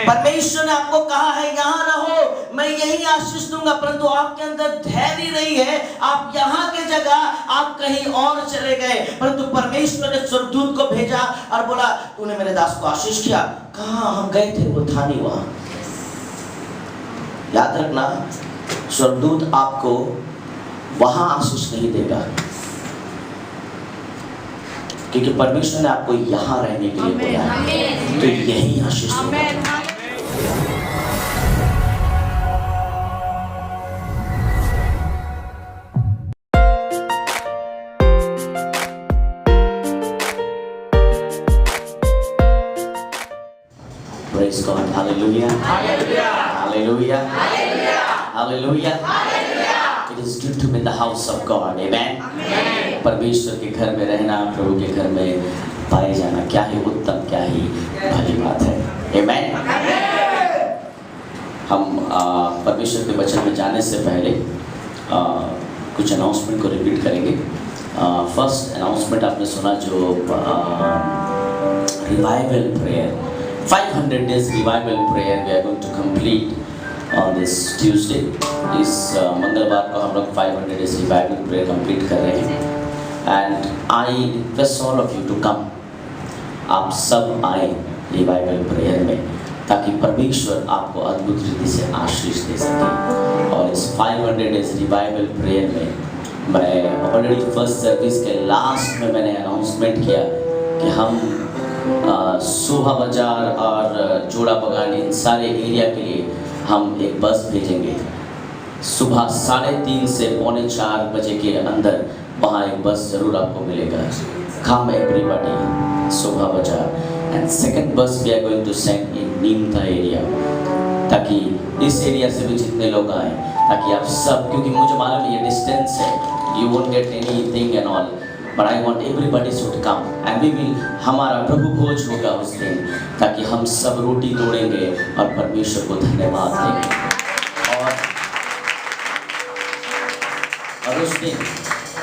परमेश्वर ने आपको कहा है यहाँ रहो, मैं यही आशीष दूंगा, परंतु आपके अंदर धैर्य नहीं है, आप यहाँ के जगह आप कहीं और चले गए। परंतु परमेश्वर ने स्वर्गदूत को भेजा और बोला तूने मेरे दास को आशीष किया। कहाँ हम गए थे, वो था नहीं वहां। याद रखना, स्वर्गदूत आपको वहां आशीष नहीं देगा, क्योंकि परमेश्वर ने आपको यहाँ रहने के लिए बोला है, तो यही आशीष देगा। Praise God, hallelujah, hallelujah, hallelujah, hallelujah. It is good to be in the house of God, amen. परमेश्वर के घर में रहना, प्रभु के घर में पाए जाना, क्या ही उत्तम, क्या ही भली बात है, amen. हम परमेश्वर के वचन में जाने से पहले कुछ अनाउंसमेंट को रिपीट करेंगे। फर्स्ट अनाउंसमेंट आपने सुना, जो revival prayer, 500 days revival prayer we are going to complete on this Tuesday. इस मंगलवार को हम लोग 500 days revival prayer complete कर रहे हैं, and I request all of you to come. आप सब आए revival prayer में, ताकि परमेश्वर आपको अद्भुत रीति से आशीष दे सके। और इस 500 days revival prayer में मैं ऑलरेडी फर्स्ट सर्विस के लास्ट में मैंने अनाउंसमेंट किया कि हम सोहा बाजार और जोड़ा बगान, इन सारे एरिया के लिए हम एक बस भेजेंगे। सुबह 3:30 से 3:45 बजे के अंदर वहाँ एक बस जरूर आपको मिलेगा। Come everybody, Soha Bazar. And second bus we are going to send in Nimta area, ताकि इस एरिया से भी जितने लोग आए, ताकि आप सब, क्योंकि मुझे मालूम है ये डिस्टेंस है, you won't get anything and all, but I want everybody should come and we will, हमारा प्रभु भोज होगा उस दिन, ताकि हम सब रोटी तोड़ेंगे और परमेश्वर को धन्यवाद देंगे। और उस दिन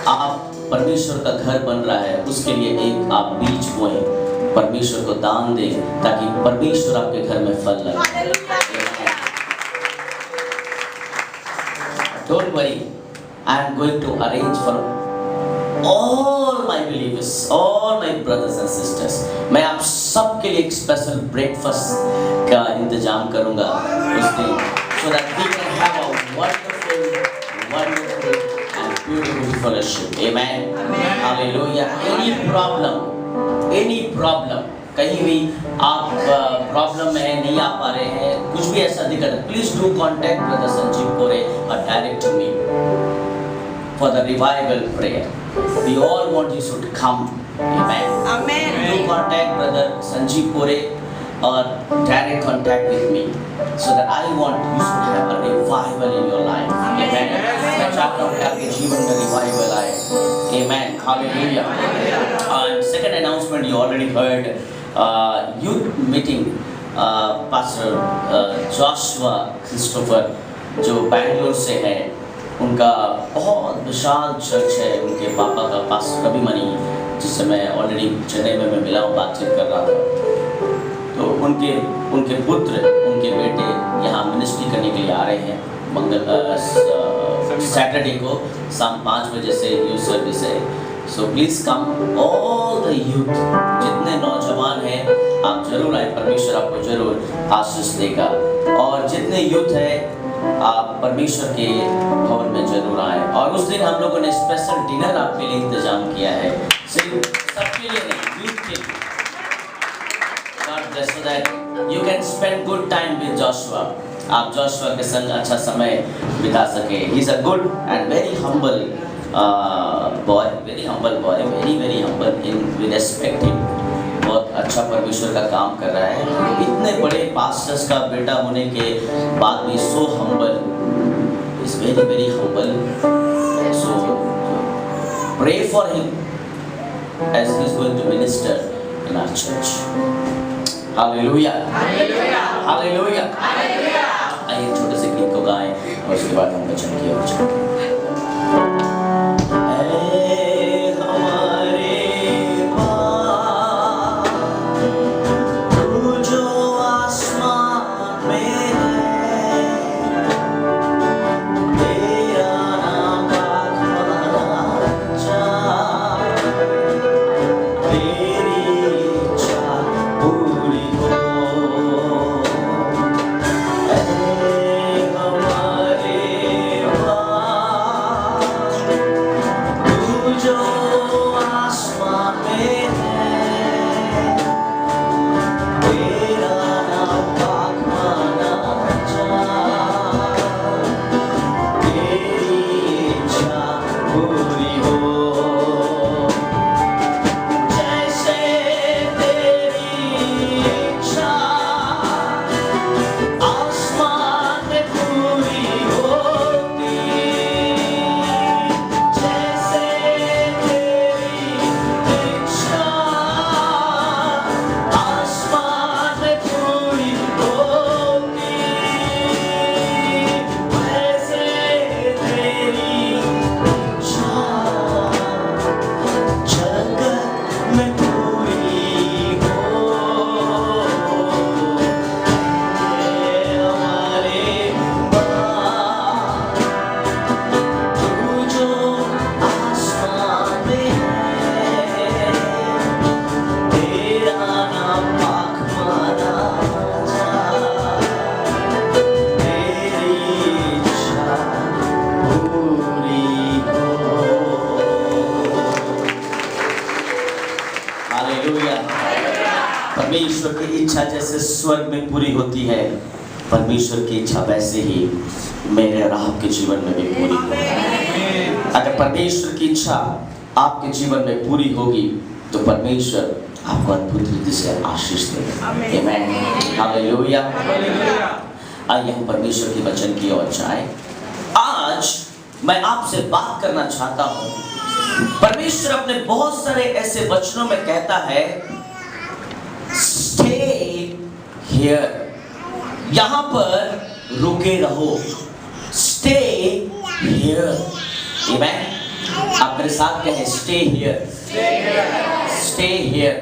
आप, परमेश्वर का घर बन रहा है, उसके लिए एक आप बीज बोएं, परमेश्वर को दान दें, ताकि परमेश्वर आपके घर में फल लगे। Don't worry, I am going to arrange for all my believers, all my brothers and sisters. मैं आप सब के लिए एक स्पेशल ब्रेकफास्ट का इंतजाम करूंगा उस दिन, so that we can have a wonderful and beautiful fellowship. Amen. Hallelujah. Any problem, कहीं भी आप प्रॉब्लम में नहीं आ पा रहे हैं, कुछ भी ऐसा दिक्कत है, please do contact Brother Sanjeev Kore or direct to me for the revival prayer. We all want you should come. Amen. Amen. You contact Brother Sanjeev Kore or direct contact with me, so that I want you should have a revival in your life. Amen. मैं चाहता हूँ कि आपके जीवन में revival आए. Amen. Hallelujah. And second announcement you already heard, youth meeting. Pastor Joshua Christopher जो बैंगलोर से है, उनका बहुत विशाल चर्च है, उनके पापा का पास्टर अभिमनी, जिससे मैं ऑलरेडी चेन्नई में मैं मिला हूँ, बातचीत कर रहा था। तो उनके पुत्र, उनके बेटे यहाँ मिनिस्ट्री करने के लिए आ रहे हैं। सैटरडे को शाम 5 बजे से यूथ सर्विस है। So please come all the youth, जितने नौजवान हैं आप जरूर आए, परमेश्वर आपको जरूर आशीष देगा। और जितने यूथ हैं आप परमेश्वर के भवन में जरूर आए। और उस दिन हम लोगों ने स्पेशल डिनर आपके लिए इंतजाम किया है, सिर्फ सबके लिए नहीं, यूथ के लिए। God bless you that you can spend good time with Joshua. आप जोशुआ के संग अच्छा समय बिता सके। He is a good and very humble boy, very humble boy, very humble in we respect him. बहुत अच्छा परमेश्वर का काम कर रहा है। इतने बड़े पास्टर्स का बेटा होने के बाद भी so humble, is very humble. So pray for him as he is going to minister in our church. Hallelujah. Hallelujah. Hallelujah. Hallelujah. आइए छोटे से गीत को गाएं और उसके बाद हम वचन की ओर चलें। आसमान पूरी होती है, परमेश्वर की इच्छा वैसे ही मेरे और आपके जीवन में भी पूरी होगी। अगर परमेश्वर की इच्छा आपके जीवन में पूरी होगी तो परमेश्वर आपको अद्भुत रीति से आशीष देगा। आमीन, हालेलुया। आइए हम परमेश्वर के वचन की ओर जाएं। आज मैं आपसे बात करना चाहता हूं। परमेश्वर अपने बहुत सारे ऐसे वचनों में कहता है, स्टे हियर, यहां पर रुके रहो। स्टे हियर, आमीन। आप मेरे साथ कहें, stay here, stay here.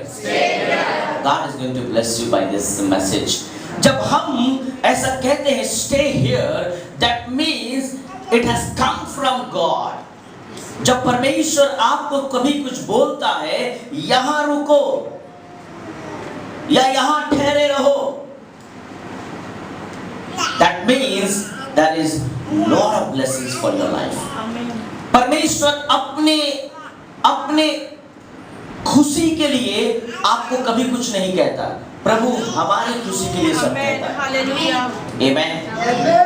God is going to bless you by this message. जब हम ऐसा कहते हैं stay here, that means it has come from God. जब परमेश्वर आपको कभी कुछ बोलता है, यहां रुको या यहां ठहरे रहो, that means there is lot of blessings for your life. परमेश्वर अपने खुशी के लिए आपको कभी कुछ नहीं कहता, प्रभु हमारी खुशी के लिए सब कहता है। Hallelujah, amen.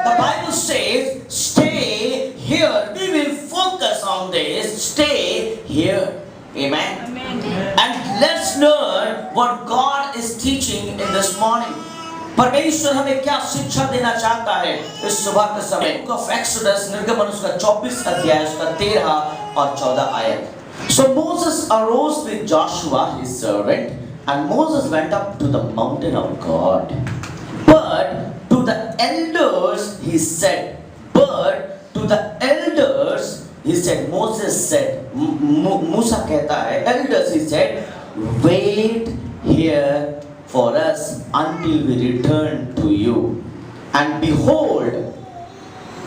The Bible says, stay here. We will focus on this. Stay here, amen. And let's learn what God is teaching in this morning. परमेश्वर हमें क्या शिक्षा देना चाहता है इस सुबह के समय। बुक ऑफ एक्सोडस, निर्गमन उसका 24 अध्याय उसका 13 और 14 आयत। So Moses arose with Joshua his servant, and Moses went up to the mountain of God. But to the elders he said, Moses said, मूसा कहता है, elders he said, wait here for us until we return to you. And behold,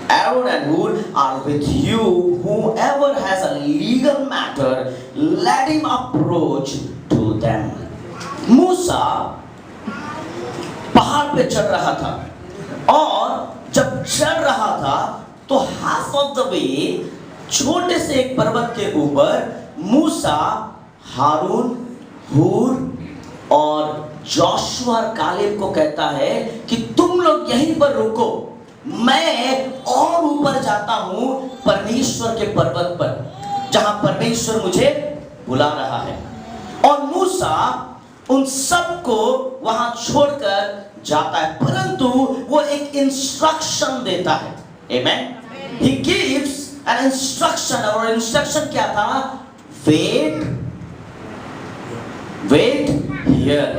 Aaron and Hur are with you. Whoever has a legal matter, let him approach to them. मूसा पहाड़ पे चढ़ रहा था, और जब चढ़ रहा था तो हाफ ऑफ द वे छोटे से एक पर्वत के ऊपर मूसा, हारून, हूर और जोशुआ और कालेब को कहता है कि तुम लोग यहीं पर रुको, मैं और ऊपर जाता हूं परमेश्वर के पर्वत पर, जहां परमेश्वर मुझे बुला रहा है। और मूसा उन सबको वहां छोड़कर जाता है, परंतु वो एक इंस्ट्रक्शन देता है। आमेन। He gives an instruction, और इंस्ट्रक्शन क्या था? wait here,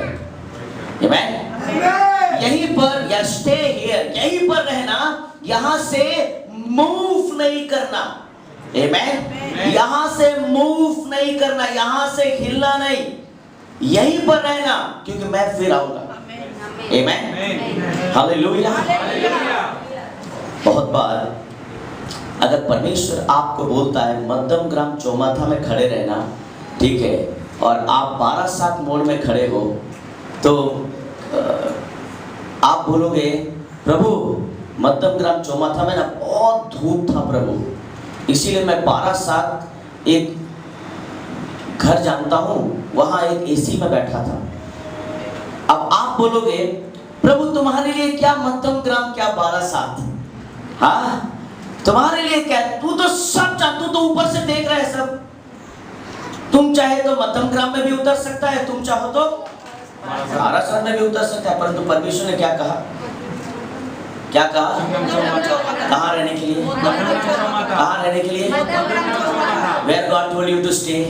आमेन। यहीं पर, या स्टे हियर, यहीं पर रहना, यहां से मूव नहीं करना। आमेन। यहां से मूव नहीं करना, यहां से हिलना नहीं, यहीं पर रहना, क्योंकि मैं फिर आऊंगा। आमेन, हालेलुया। बहुत बार अगर परमेश्वर आपको बोलता है मध्यम ग्राम चौमाथा में खड़े रहना, ठीक है, और आप 12-7 मोड़ में खड़े हो, तो आप बोलोगे, प्रभु मध्यम ग्राम चौमाथा में ना बहुत धूप था प्रभु, इसीलिए मैं 12-7 एक घर जानता हूं, वहां एक एसी में बैठा था। अब आप बोलोगे, प्रभु तुम्हारे लिए क्या मध्यम ग्राम, क्या 12-7, हाँ तुम्हारे लिए क्या, तू तो सब तू तो ऊपर से देख रहा है सब, तुम चाहे तो मध्यम ग्राम में भी उतर सकता है, तुम चाहो तो 12-7 में भी उतर सकता है, परंतु परमेश्वर ने क्या कहा? क्या कहा? कहाँ रहने के लिए? कहाँ रहने के लिए? Where God told you to stay?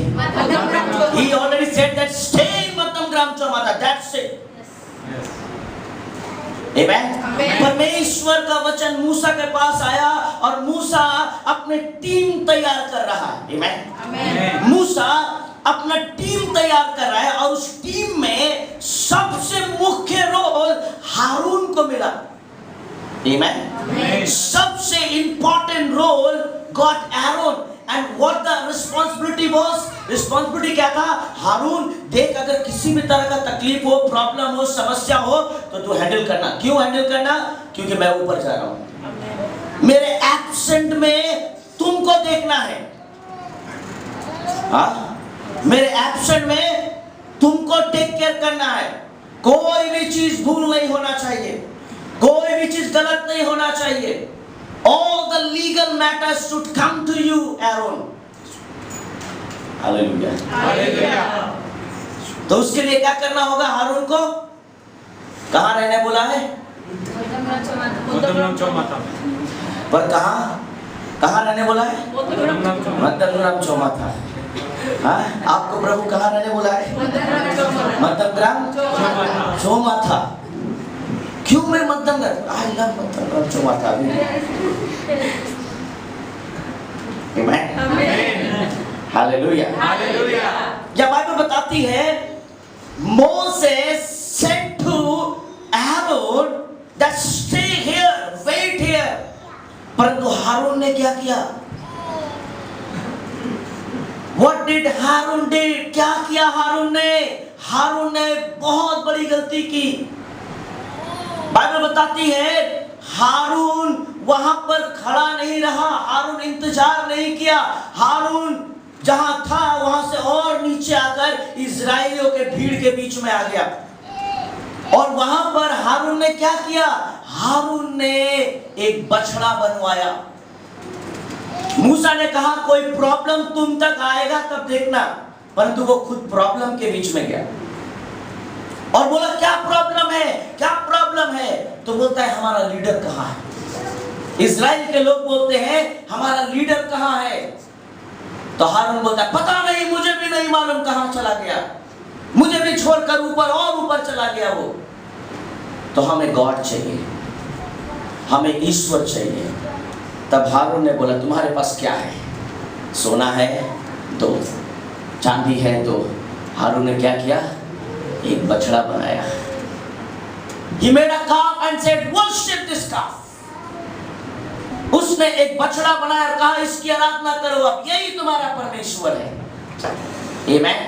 He already said that stay in Matam Gram Chomata. That's it. Amen. परमेश्वर का वचन मूसा के पास आया और मूसा अपने टीम तैयार कर रहा है। Amen. मूसा अपना टीम तैयार कर रहा है और उस टीम में सबसे मुख्य रोल हारून को मिला। Amen. सबसे important role got Aaron, and what the responsibility was, responsibility क्या था? हारून, देख अगर किसी भी तरह का तकलीफ हो, प्रॉब्लम हो, समस्या हो, तो तू हैंडल करना। क्यों हैंडल करना? क्योंकि मैं ऊपर जा रहा हूं, मेरे एब्सेंट में तुमको देखना है। हाँ, मेरे एब्सेंट में तुमको टेक केयर करना है। कोई भी चीज भूल नहीं होना चाहिए, कोई भी चीज गलत नहीं होना चाहिए। All the legal matters should come to you, Aaron. Hallelujah. Hallelujah. तो उसके लिए क्या करना होगा हारून को? कहाँ रहने बोला है? पर कहाँ रहने बोला है? मध्यमग्राम चौमाथा। हाँ, आपको प्रभु कहाँ रहने बोला है? मध्यमग्राम चौमाथा। क्यों मैं Madhyamgram? I love Madhyamgram Chowmatha. Amen. Hallelujah. या बाइबल बताती है Moses said to Aaron that stay here, wait here. परंतु हारून ने क्या किया? What did Harun did? क्या किया हारून ने? हारून ने बहुत बड़ी गलती की। बाइबल बताती है हारून वहां पर खड़ा नहीं रहा, हारून इंतजार नहीं किया। हारून जहां था वहां से और नीचे आकर इजराइलियों के भीड़ के बीच में आ गया। और वहां पर हारून ने क्या किया? हारून ने एक बछड़ा बनवाया। मूसा ने कहा कोई प्रॉब्लम तुम तक आएगा तब देखना, परंतु वो खुद प्रॉब्लम के बीच में गया और बोला क्या प्रॉब्लम है, क्या प्रॉब्लम है? तो बोलता है हमारा लीडर कहाँ है? इजराइल के लोग बोलते हैं हमारा लीडर कहाँ है? तो हारून बोलता है पता नहीं, मुझे भी नहीं मालूम कहाँ चला गया, मुझे भी छोड़कर ऊपर और ऊपर चला गया वो। तो हमें गॉड चाहिए, हमें ईश्वर चाहिए। तब हारून ने बोला तुम्हारे पास क्या है? सोना है दो, चांदी है दो। हारून ने क्या किया? एक बछड़ा बनाया। He made a calf and said worship this calf. उसने एक बछड़ा बनाया और कहा इसकी आराधना करो, अब यही तुम्हारा परमेश्वर है। Amen.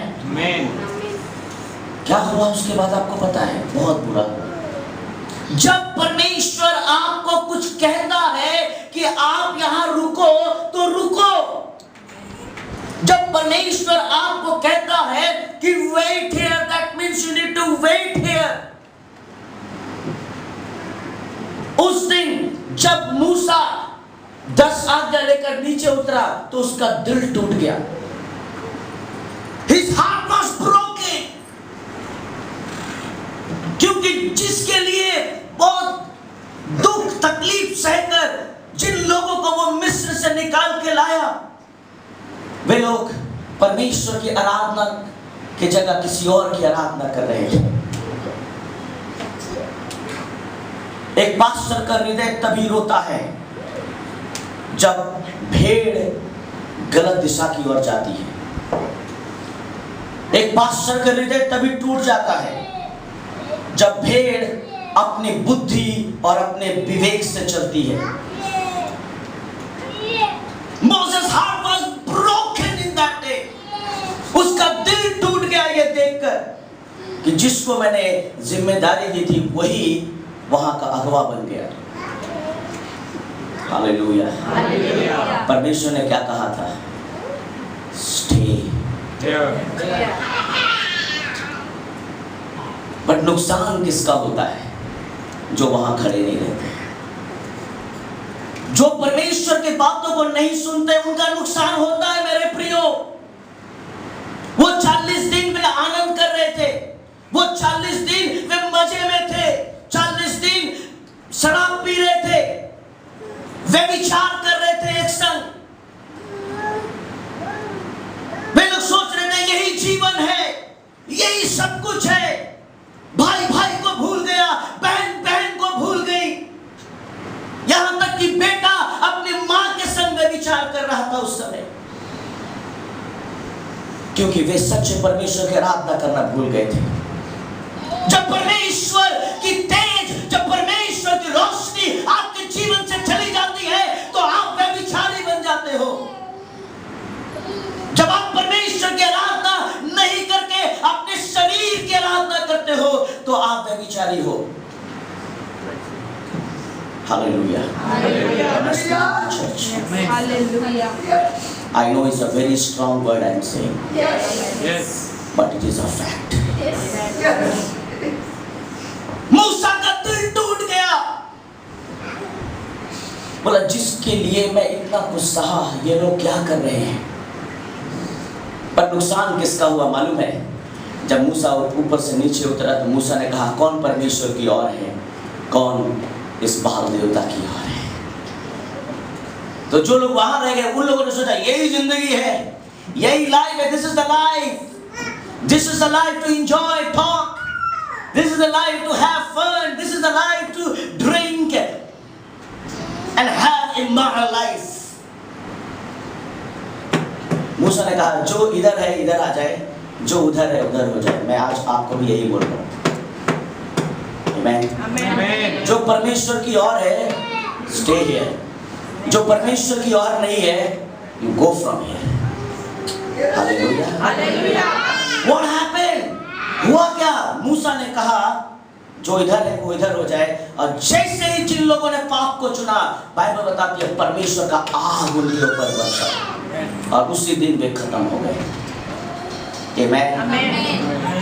क्या हुआ उसके बाद आपको पता है? बहुत बुरा। जब परमेश्वर आपको कुछ कहता है कि आप यहां रुको तो रुको। जब परमेश्वर आपको कहता है कि wait here, that means you need to wait here. उस दिन जब मूसा 10 आज्ञा लेकर नीचे उतरा तो उसका दिल टूट गया। His heart was broken. क्योंकि जिसके लिए बहुत दुख तकलीफ सहकर जिन लोगों को वो मिस्र से निकाल के लाया, वे लोग परमेश्वर की आराधना की जगह किसी और की आराधना कर रहे हैं। एक पास्टर का हृदय तभी रोता है जब भेड़ गलत दिशा की ओर जाती है। एक पास्टर का हृदय तभी टूट जाता है जब भेड़ अपनी बुद्धि और अपने विवेक से चलती है। Moses' heart was broken in that day. उसका दिल टूट गया ये देखकर कि जिसको मैंने जिम्मेदारी दी थी वही वहां का अगवा बन गया। हालेलुया। परमेश्वर ने क्या कहा था? स्टे। बट नुकसान किसका होता है? जो वहां खड़े नहीं रहते, जो परमेश्वर के बातों को नहीं सुनते, उनका नुकसान होता है मेरे प्रियो। वो 40 दिन वे आनंद कर रहे थे, वो 40 दिन वे मजे में थे, 40 दिन शराब पी रहे थे, वे विचार कर रहे थे एक संग। वे लोग सोच रहे थे यही जीवन है, यही सब कुछ है। भाई भाई को भूल गया, बहन बहन को भूल गई, यहां तक कि बेटा अपनी मां के संग विचार कर रहा था उस समय, क्योंकि वे सच्चे परमेश्वर की आराधना करना भूल गए थे। जब परमेश्वर की तेज, जब परमेश्वर की रोशनी आपके जीवन से चली जाती है तो आप व्यभिचारी बन जाते हो। जब आप परमेश्वर की आराधना नहीं करके अपने शरीर की आराधना करते हो तो आप व्यभिचारी हो। Hallelujah. I know it's a very strong word I am saying. Yes. But it is a fact. Yes. मूसा का दिल टूट गया, बोला जिसके लिए मैं इतना कुछ सहा, ये लोग क्या कर रहे हैं। पर नुकसान किसका हुआ मालूम है? जब मूसा ऊपर से नीचे उतरा तो मूसा ने कहा कौन परमेश्वर की ओर है, कौन इस बाल देवता की ओर है। तो जो लोग वहां रह गए उन लोगों ने सोचा यही जिंदगी है, यही लाइफ है, this is the life, this is the life to enjoy talk, this is the life to have fun, this is the life to drink and have immoral life. मूसा ने कहा जो इधर है इधर आ जाए, जो उधर है उधर हो जाए। मैं आज आपको भी यही बोल रहा हूं, आमीन। जो परमेश्वर की ओर है स्टे हियर, जो परमेश्वर की ओर नहीं है you go from here. Hallelujah, hallelujah. What happened? हुआ क्या? मूसा ने कहा जो इधर है वो इधर हो जाए, और जैसे ही जिन लोगों ने पाप को चुना, बाइबल बताती है परमेश्वर का आग उनके ऊपर बरसा और उसी दिन वे खत्म हो गए। आमीन।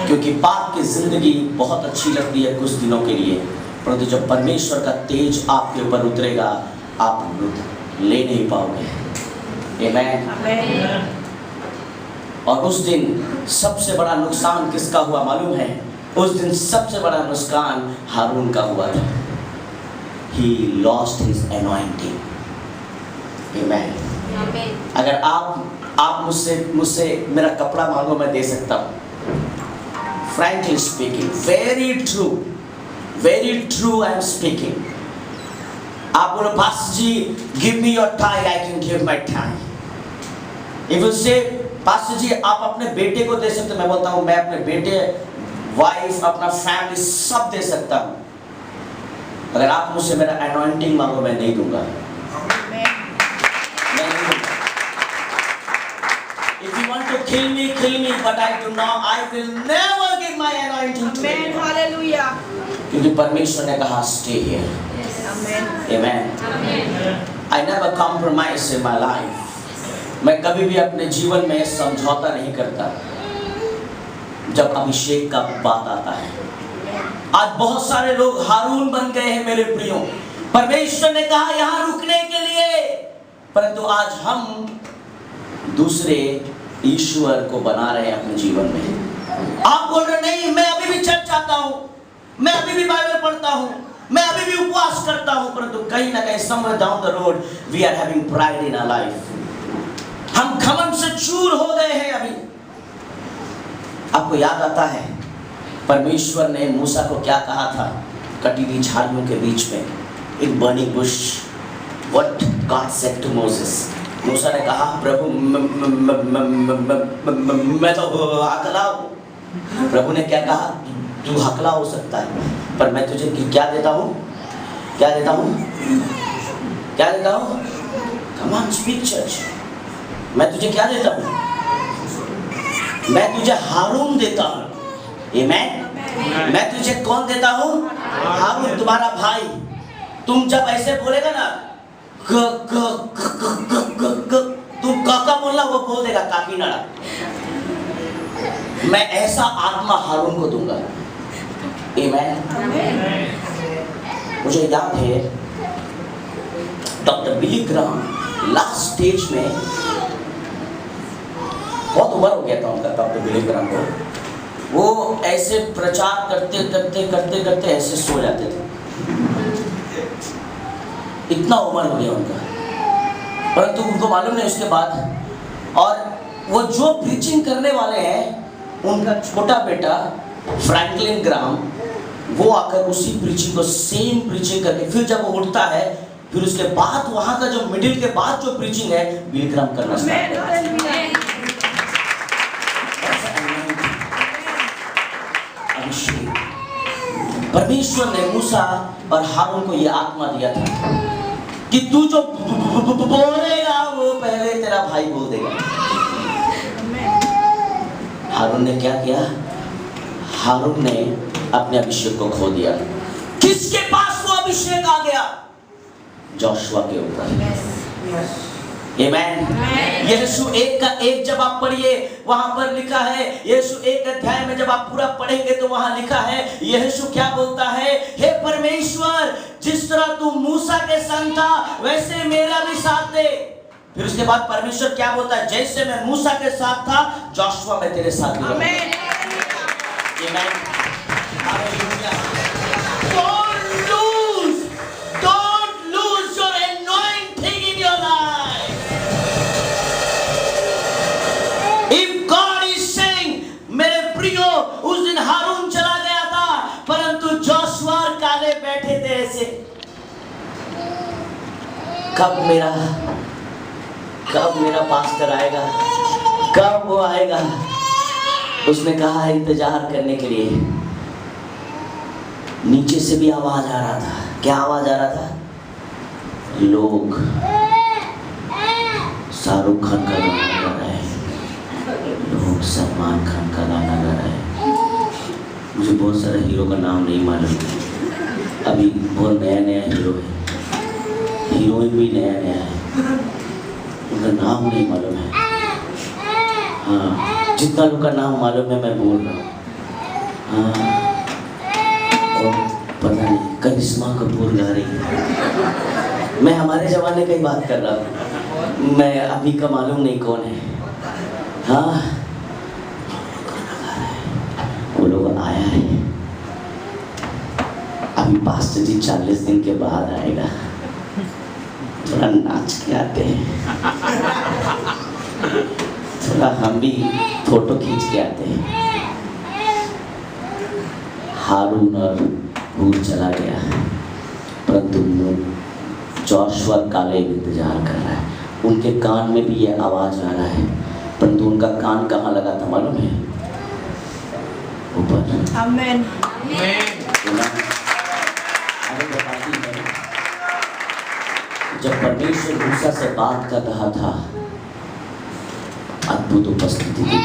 क्योंकि पाप की जिंदगी बहुत अच्छी लगती है कुछ दिनों के लिए, परंतु जब परमेश्वर का तेज आपके ऊपर उतरेगा आप ले नहीं पाओगे। आमीन। और उस दिन सबसे बड़ा नुकसान किसका हुआ मालूम है? उस दिन सबसे बड़ा नुकसान हारून का हुआ था। He lost his anointing. Amen. अगर आप मुझसे मेरा कपड़ा मांगो मैं दे सकता हूँ। Frankly speaking, very true I am speaking. आप बोलो pastor ji give me your tie, I can give my tie. If you say pastor ji आप अपने बेटे को दे सकते, मैं बोलता हूँ मैं अपने बेटे, वाइफ, अपना फैमिली सब दे सकता हूँ। अगर आप मुझसे मेरा anointing मांगो मैं नहीं दूंगा। If you want to kill me, but I will never give my anointing to you. Amen. Hallelujah. क्योंकि परमेश्वर ने कहा stay here. Yes. Amen. Amen. Amen. I never compromise in my life. मैं कभी भी अपने जीवन में समझौता नहीं करता जब अभिषेक का बात आता है। आज बहुत सारे लोग हारून बन गए हैं मेरे प्रियो। परमेश्वर ने कहा यहाँ रुकने के लिए, परंतु आज हम दूसरे ईश्वर को बना रहे हैं अपने जीवन में। आप बोल रहे नहीं मैं अभी भी चर्च आता हूँ, मैं अभी भी बाइबल पढ़ता हूँ, मैं अभी भी उपवास करता हूँ, परंतु कहीं ना कहीं somewhere down the road we are having pride in our life. हम घमंड से चूर हो गए हैं। अभी आपको याद आता है परमेश्वर ने मूसा को क्या कहा था? कटी हुई झाड़ियों के बीच में एक burning bush, what God said to Moses. मूसा ने कहा प्रभु मैं तो हकला हूँ। प्रभु ने क्या कहा? तू हकला हो सकता है पर मैं तुझे क्या देता हूँ? क्या देता हूँ? क्या देता हूँ? Come on speak church. मैं तुझे क्या देता हूँ? मैं तुझे हारून देता हूँ। आमीन। मैं तुझे कौन देता हूँ? हारून, तुम्हारा भाई। तुम जब ऐसे बोलेगा ना तुम काका बोलना वो बोल देगा काकी नाड़ा। मैं ऐसा आत्मा हारून को दूंगा। आमीन। मुझे याद है doctor Billy Graham last stage में, बहुत उम्र हो गया था उनका डॉक्टर बिली ग्राहम को, वो ऐसे प्रचार करते ऐसे सो जाते थे। इतना उम्र हो गया उनका, परंतु उनको मालूम नहीं उसके बाद। और वो जो प्रीचिंग करने वाले हैं उनका छोटा बेटा फ्रैंकलिन ग्राहम, वो आकर उसी प्रीचिंग को सेम प्रीचिंग करके फिर जब वो उठता है फिर उसके बाद वहां का जो मिडिल के बाद जो प्रीचिंग है बिली ग्राहम करना स्टार्ट करता है। परमेश्वर ने मूसा और हारून को यह आत्मा दिया था कि तू जो बोलेगा वो पहले तेरा भाई बोल देगा। हारून ने क्या किया? हारून ने अपने अभिषेक को खो दिया। किसके पास वो अभिषेक आ गया? जोशुआ के ऊपर। आमेन। यीशु 1 का 1 जब आप पढ़िए वहां पर लिखा है, यीशु 1 अध्याय में जब आप पूरा पढ़ेंगे तो वहां लिखा है, यीशु क्या बोलता है, हे परमेश्वर जिस तरह तू मूसा के संग था वैसे मेरा भी साथ दे। फिर उसके बाद परमेश्वर क्या बोलता है, जैसे मैं मूसा के साथ था जोशुआ मैं तेरे साथ भी रहूंगा। आमेन। Hallelujah. Don't lose your anointing in your life. If God is saying, मेरे प्रियो उस दिन हारून चला गया था परंतु जोशुआ और काले बैठे थे ऐसे। कब मेरा पास्टर आएगा, कब वो आएगा। उसने कहा इंतजार करने के लिए। नीचे से भी आवाज आ रहा था। क्या आवाज आ रहा था? लोग शाहरुख खान का गाना गा रहे हैं, लोग सलमान खान का गाना गा रहे हैं। मुझे बहुत सारे हीरो का नाम नहीं मालूम, अभी बहुत नया हीरो है, हीरोइन भी नया है, उनका नाम नहीं मालूम है। हाँ, जितना लोग का नाम मालूम है मैं बोल रहा हूँ। हाँ, और पता नहीं करिश्मा कपूर गा रही है। मैं हमारे जमाने की बात कर रहा हूँ, मैं अभी का मालूम नहीं कौन है। हाँ, वो लोग आया है। अभी पास्टर जी 40 दिन के बाद आएगा, थोड़ा नाच के आते हैं, थोड़ा हम भी फोटो खींच के आते हैं। हारून और हूर चला गया परंतु जोशुआ काले इंतजार कर रहा है। उनके कान में भी ये आवाज आ रहा है परंतु उनका कान कहाँ लगा था मालूम है? ऊपर। आमेन। जब परमेश्वर मूसा से बात कर रहा था अद्भुत उपस्थिति थी।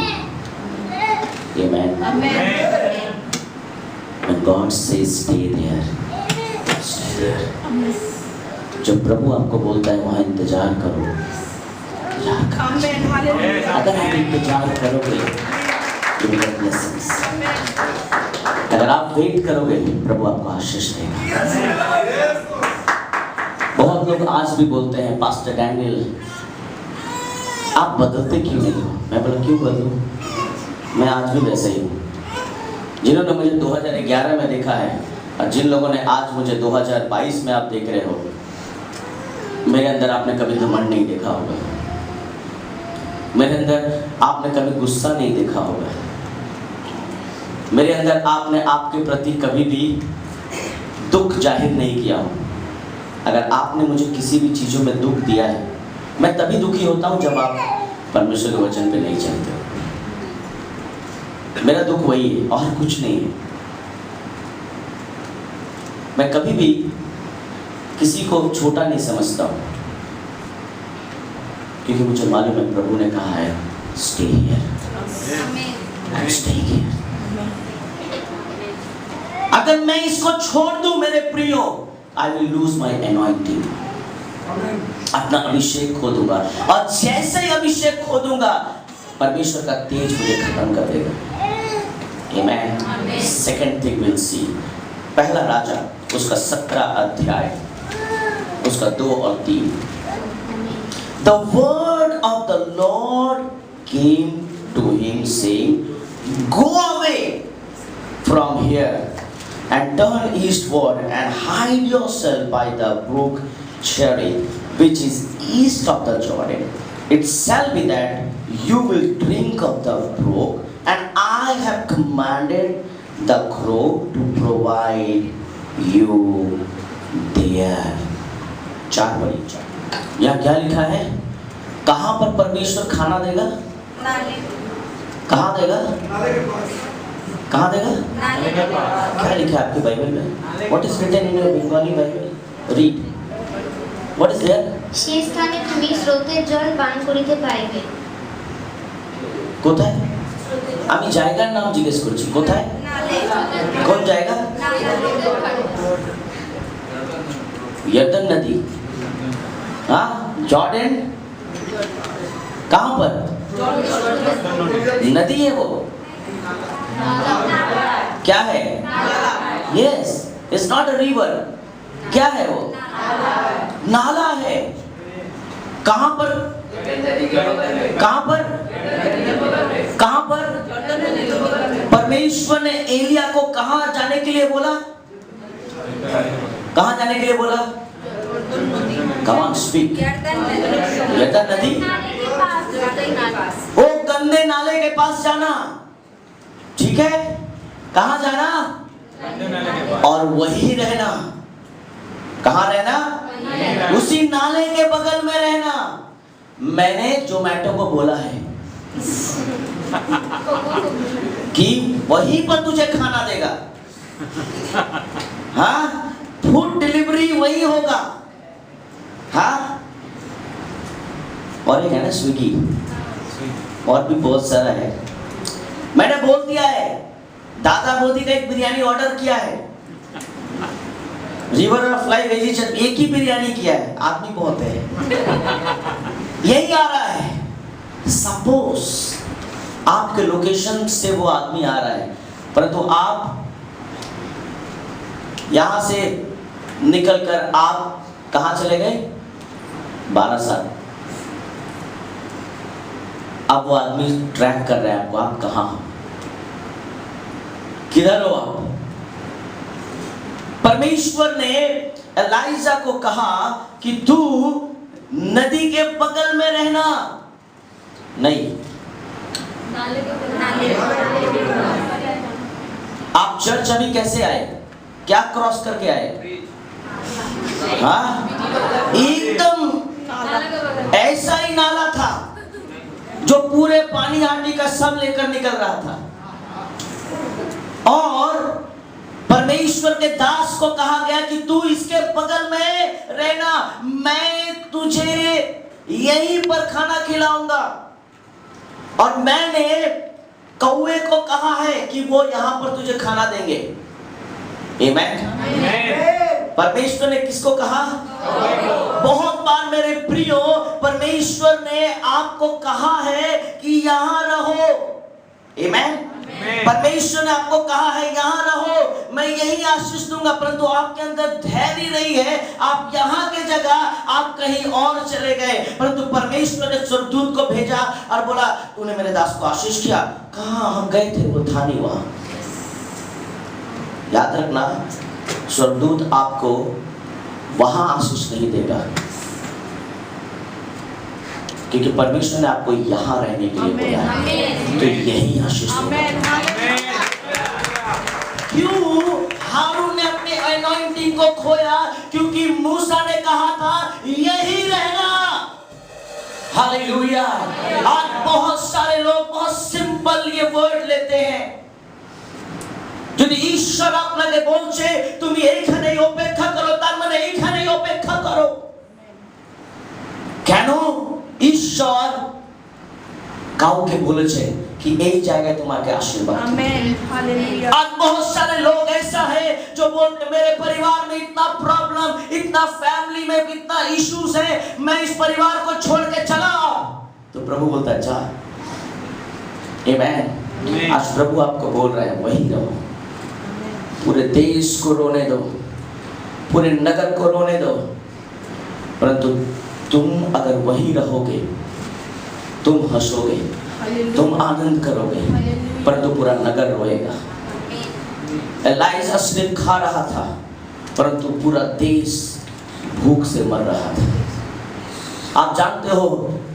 आमेन। When God says stay there, stay there. जब प्रभु आपको बोलता है वहाँ इंतजार करो, अगर आप इंतजार करोगे you will get blessings. अगर आप वेट करोगे प्रभु आपको आशीष देगा। बहुत लोग आज भी बोलते हैं पास्टर डैनियल आप बदलते क्यों नहीं हो? मैं बोला क्यों बदलूं, मैं आज भी वैसे ही हूँ। जिन्होंने मुझे 2011 में देखा है और जिन लोगों ने आज मुझे 2022 में आप देख रहे हो, मेरे अंदर आपने कभी घमंड नहीं देखा होगा, मेरे अंदर आपने कभी गुस्सा नहीं देखा होगा, मेरे अंदर आपने आपके प्रति कभी भी दुख जाहिर नहीं किया हो। अगर आपने मुझे किसी भी चीज़ों में दुख दिया है, मैं तभी दुखी होता हूँ जब आप परमेश्वर के वचन पे नहीं चलते हो। मेरा दुख वही है और कुछ नहीं है। मैं कभी भी किसी को छोटा नहीं समझता हूँ क्योंकि मुझे मालूम है प्रभु ने कहा है स्टे हियर, स्टे हियर। अगर मैं इसको छोड़ दूं मेरे प्रियो, I will lose my anointing, अपना अभिषेक खो दूंगा और जैसे ही अभिषेक खो दूंगा परमेश्वर का तेज मुझे खत्म कर देगा। Amen. Second thing we'll see, पहला राजा उसका 17 अध्याय उसका 2 और 3। The word of the Lord came to him saying, go away from here and turn eastward and hide yourself by the brook Cherith, which is east of the Jordan. It shall be that you will drink of the brook, and I have commanded the crow to provide you there. 4 बड़ी यहाँ क्या लिखा है? कहाँ पर परमेश्वर खाना देगा? कहाँ देगा? कहाँ देगा? क्या लिखा है आपकी बाइबल में? What is written in your Bengali Bible? Read. What is there? সেই স্থানে তুমি স্রোতের জল পান করিতে পাইবে। কোথায়? আমি জায়গার নাম জিজ্ঞেস করছি, কোথায়? কোন জায়গা? यर्दन नदी, हाँ, जॉर्डन कहां पर? नदी है वो, क्या है? Yes, it's not a river. क्या है वो? नाला है। कहां पर? कहां पर? कहां पर? परमेश्वर ने एलिया को कहां जाने के लिए बोला? कहां जाने के लिए बोला? Come on speak. यरदन नदी, वो गंदे नाले के पास जाना। ठीक है, कहां जाना? और वही रहना। कहां रहना? उसी नाले के बगल में रहना। मैंने जोमेटो को बोला है कि वहीं पर तुझे खाना देगा। हाँ, फूड डिलीवरी वही होगा। हाँ, और एक है ना स्विगी, और भी बहुत सारा है। मैंने बोल दिया है, दादा मोदी का एक बिरयानी ऑर्डर किया है, रिवर और फ्लाई वेजिटेबल, एक ही बिरयानी किया है, आदमी बहुत है, यही आ रहा है। सपोज आपके लोकेशन से वो आदमी आ रहा है, परंतु आप यहां से निकलकर आप कहां चले गए? बारासात। अब वो आदमी ट्रैक कर रहा है आपको, आप कहां हो, किधर हो आप? परमेश्वर ने एलाइजा को कहा कि तू नदी के बगल में रहना। नहीं, आप चर्च अभी कैसे आए? क्या क्रॉस करके आए? हाँ, एकदम ऐसा ही नाला था जो पूरे पानी आंटी का सब लेकर निकल रहा था। और परमेश्वर के दास को कहा गया कि तू इसके बगल में रहना, मैं तुझे यहीं पर खाना खिलाऊंगा। और मैंने कौवे को कहा है कि वो यहां पर तुझे खाना देंगे। आमेन। परमेश्वर ने किसको कहा? बहुत बार मेरे प्रियो, परमेश्वर ने आपको कहा है कि यहां रहो। आमेन। परमेश्वर ने आपको कहा है यहां रहो, मैं यही आशीष दूंगा, परंतु आपके अंदर धैर्य नहीं है, आप यहां के जगह आप कहीं और चले गए। परंतु परमेश्वर ने स्वर्गदूत को भेजा और बोला तूने मेरे दास को आशीष किया। कहां हम गए थे? वो था नहीं वहां। याद रखना, स्वर्गदूत आपको वहां आशीष नहीं देगा, क्योंकि परमेश्वर ने आपको यहाँ रहने के लिए बोला है, तो यही आशीष देगा। क्यों हारून ने अपने अनॉइंटिंग को खोया? क्योंकि मूसा ने कहा था यही रहना। हालेलुया। आज बहुत सारे लोग बहुत सिंपल ये वर्ड लेते हैं। যদি ঈশ্বর আপনাকে বলছে তুমি এইখানেই অপেক্ষা করো, তার মানে এইখানেই অপেক্ষা করো। কেন ঈশ্বর কাউকে বলেছে कि এই জায়গায় তোমাকে আশীর্বাদ? आमीन, हालेलुया। आज बहुत सारे लोग ऐसा है जो बोलते मेरे परिवार में इतना प्रॉब्लम, इतना फैमिली में इतना इश्यूज है, मैं इस परिवार को छोड़ के चला। तो प्रभु बोलता है जा। आमीन। आज प्रभु आपको बोल रहा है वही रहो। पूरे देश को रोने दो, पूरे नगर को रोने दो, परंतु तुम अगर वहीं रहोगे, तुम हंसोगे, तुम आनंद करोगे, परंतु पूरा नगर रोएगा। एलाइजा सिर्फ खा रहा था, परंतु पूरा देश भूख से मर रहा था। आप जानते हो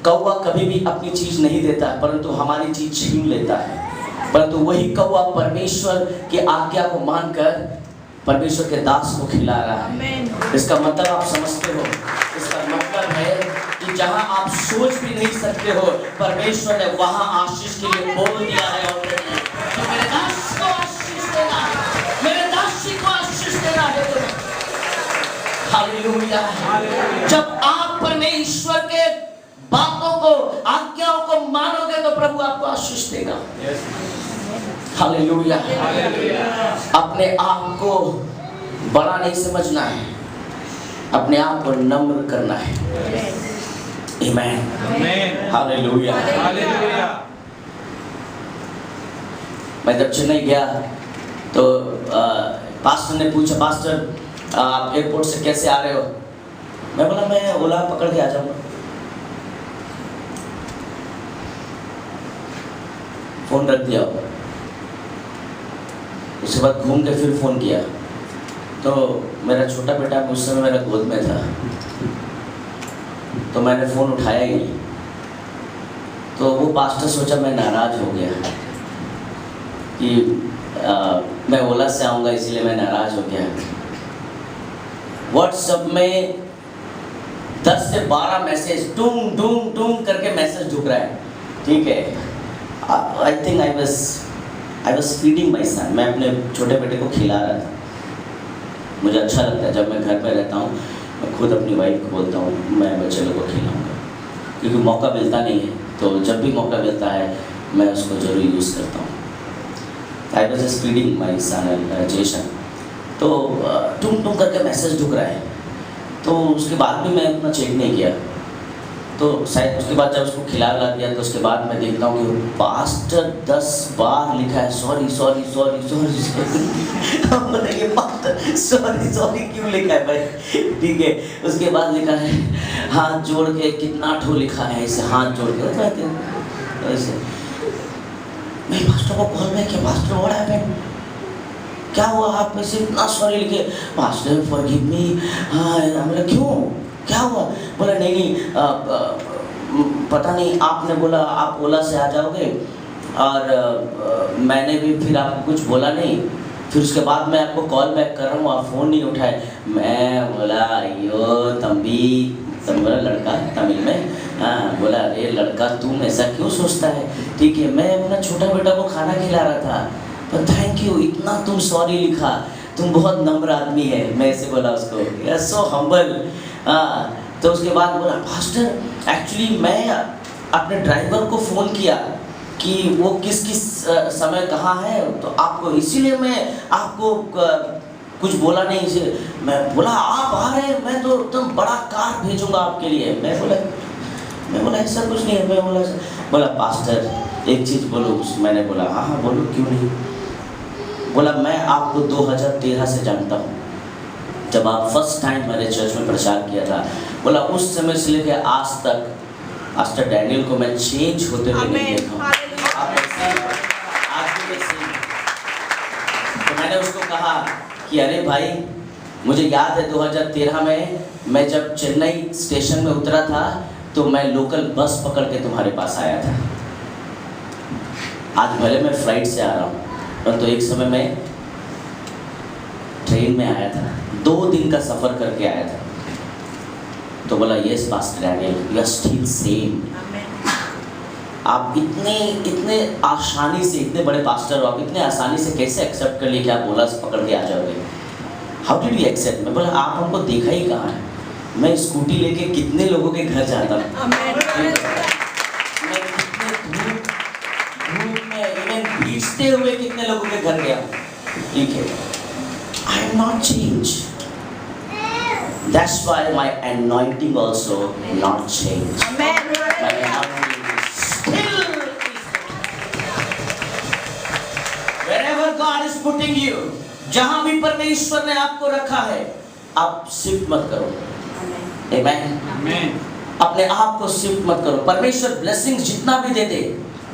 कौवा कभी भी अपनी चीज नहीं देता, परंतु हमारी चीज छीन लेता है। परंतु वही कौवा परमेश्वर की आज्ञा को मानकर परमेश्वर के दास को खिला रहा है। इसका मतलब आप समझते हो? इसका मतलब है कि जहां आप सोच भी नहीं सकते हो, परमेश्वर ने वहां आशीष के लिए बोल दिया है ऑलरेडी। तो मेरे दास को आशीष देना है, मेरे दासी को आशीष देना है। हालेलुया। जब आप परमेश्वर के बातों को, आज्ञाओं को मानोगे तो प्रभु आपको आशीष देगा। हालेलुया। अपने आप को बड़ा नहीं समझना है, अपने आप को नम्र करना है। Amen. Amen. Hallelujah. Hallelujah. मैं जब चेन्नई गया तो पास्टर ने पूछा, पास्टर आप एयरपोर्ट से कैसे आ रहे हो? मैं बोला मैं ओला पकड़ के आ जाऊंगा। फोन रख दिया। उसके बाद घूम के फिर फोन किया तो मेरा छोटा बेटा उस समय मेरा गोद में था, तो मैंने फ़ोन उठाया ही नहीं। तो वो पास्टर सोचा मैं नाराज़ हो गया कि मैं ओला से आऊँगा इसीलिए मैं नाराज़ हो गया। व्हाट्सएप में 10 से 12 मैसेज टूम टूम टूम करके मैसेज ढुक रहा है, ठीक है। I think I was feeding my son. मैं अपने छोटे बेटे को खिला रहा था। मुझे अच्छा लगता है जब मैं घर में रहता हूँ, मैं खुद अपनी वाइफ को बोलता हूँ मैं बच्चे लोगों को खिलाऊँगा, क्योंकि मौका मिलता नहीं है। तो जब भी मौका मिलता है मैं उसको ज़रूर यूज़ करता हूँ। I was just feeding my सन जेशन, तो टूम टूम करके मैसेज ढुक रहा है। तो उसके बाद भी मैं उतना चेक नहीं किया। तो शायद उसके बाद जब उसको खिला दिया तो उसके बाद मैं देखता हूँ कि पास्टर 10 बार लिखा है सॉरी सॉरी सॉरी सॉरी। हम बोलेंगे पास्टर सॉरी सॉरी क्यों लिखा है भाई, ठीक है। उसके बाद लिखा है हाथ जोड़ के, कितना ठो लिखा है इसे हाथ जोड़ के ऐसे। मैं पास्टर को कॉल में कि पास्टर व्हाट हैपेंड, क्या हुआ आप में से इतना सॉरी लिखे? Pastor forgive me. हाँ बोला क्यों क्या हुआ? बोला नहीं पता नहीं, आपने बोला आप ओला से आ जाओगे और मैंने भी फिर आपको कुछ बोला नहीं। फिर उसके बाद मैं आपको कॉल बैक कर रहा हूँ, आप फ़ोन नहीं उठाए। मैं बोला अयो तंबी, तम बोला लड़का तमिल में, हाँ बोला अरे लड़का तुम ऐसा क्यों सोचता है, ठीक है। मैं अपना छोटा बेटा को खाना खिला रहा था, पर थैंक यू इतना तुम सॉरी लिखा, तुम बहुत नम्र आदमी है। मैं ऐसे बोला उसको, यू आर सो हम्बल। हाँ तो उसके बाद बोला पास्टर एक्चुअली मैं अपने ड्राइवर को फ़ोन किया कि वो किस किस समय कहाँ है, तो आपको इसीलिए मैं आपको कुछ बोला नहीं। इसे मैं बोला आप आ रहे हैं, मैं तो एकदम बड़ा कार भेजूंगा आपके लिए। मैं बोला ऐसा कुछ नहीं है। मैं बोला पास्टर एक चीज़ बोलो। मैंने बोला हाँ हाँ बोलो क्यों नहीं। बोला मैं आपको 2013 से जानता हूँ, जब आप फर्स्ट टाइम मेरे चर्च में प्रचार किया था। बोला उस समय से लेकर आज तक पास्टर डैनियल को मैं चेंज होते हुए नहीं देखा हूँ। आप ऐसे आज भी ऐसे। तो मैंने उसको कहा कि अरे भाई मुझे याद है 2013 में मैं जब चेन्नई स्टेशन में उतरा था तो मैं लोकल बस पकड़ के तुम्हारे पास आया था। आज भले मैं फ्लाइट से आ रहा हूँ, परंतु एक समय मैं ट्रेन में आया था, 2 दिन का सफ़र करके आया था। तो बोला yes pastor Daniel you are still same. आप इतने आसानी से, इतने बड़े पास्टर हो, आप इतने आसानी से कैसे एक्सेप्ट कर लिए कि आप ओला से पकड़ के आ जाओगे? How did you accept? मैं बोला आप हमको देखा ही कहाँ है। मैं स्कूटी लेके कितने लोगों के घर जाता हूँ, मैं कितने धूप में इवन भीजते हुए कितने लोगों के घर गया, ठीक है। I am not changed. That's why my anointing also not changed. Amen. My anointing is still. Wherever God is putting you, जहाँ भी परमेश्वर ने आपको रखा है, आप शिफ्ट मत करो। Amen. Amen. अपने आप को शिफ्ट मत करो। परमेश्वर ब्लेसिंग जितना भी दे दे,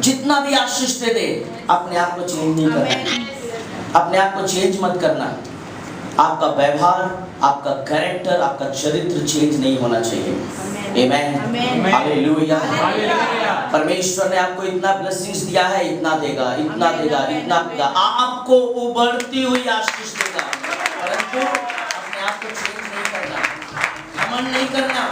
जितना भी आशीष दे दे, अपने आप को चेंज नहीं करना। अपने आप को चेंज मत करना। आपका व्यवहार, आपका कैरेक्टर, आपका चरित्र चेंज नहीं होना चाहिए। आमेन, हालेलुया। परमेश्वर ने आपको इतना ब्लेसिंग्स दिया है, इतना देगा, इतना देगा, इतना देगा, आपको उभरती हुई आशीष देगा। परंतु अपने आप को चेंज नहीं करना, घमंड नहीं करना,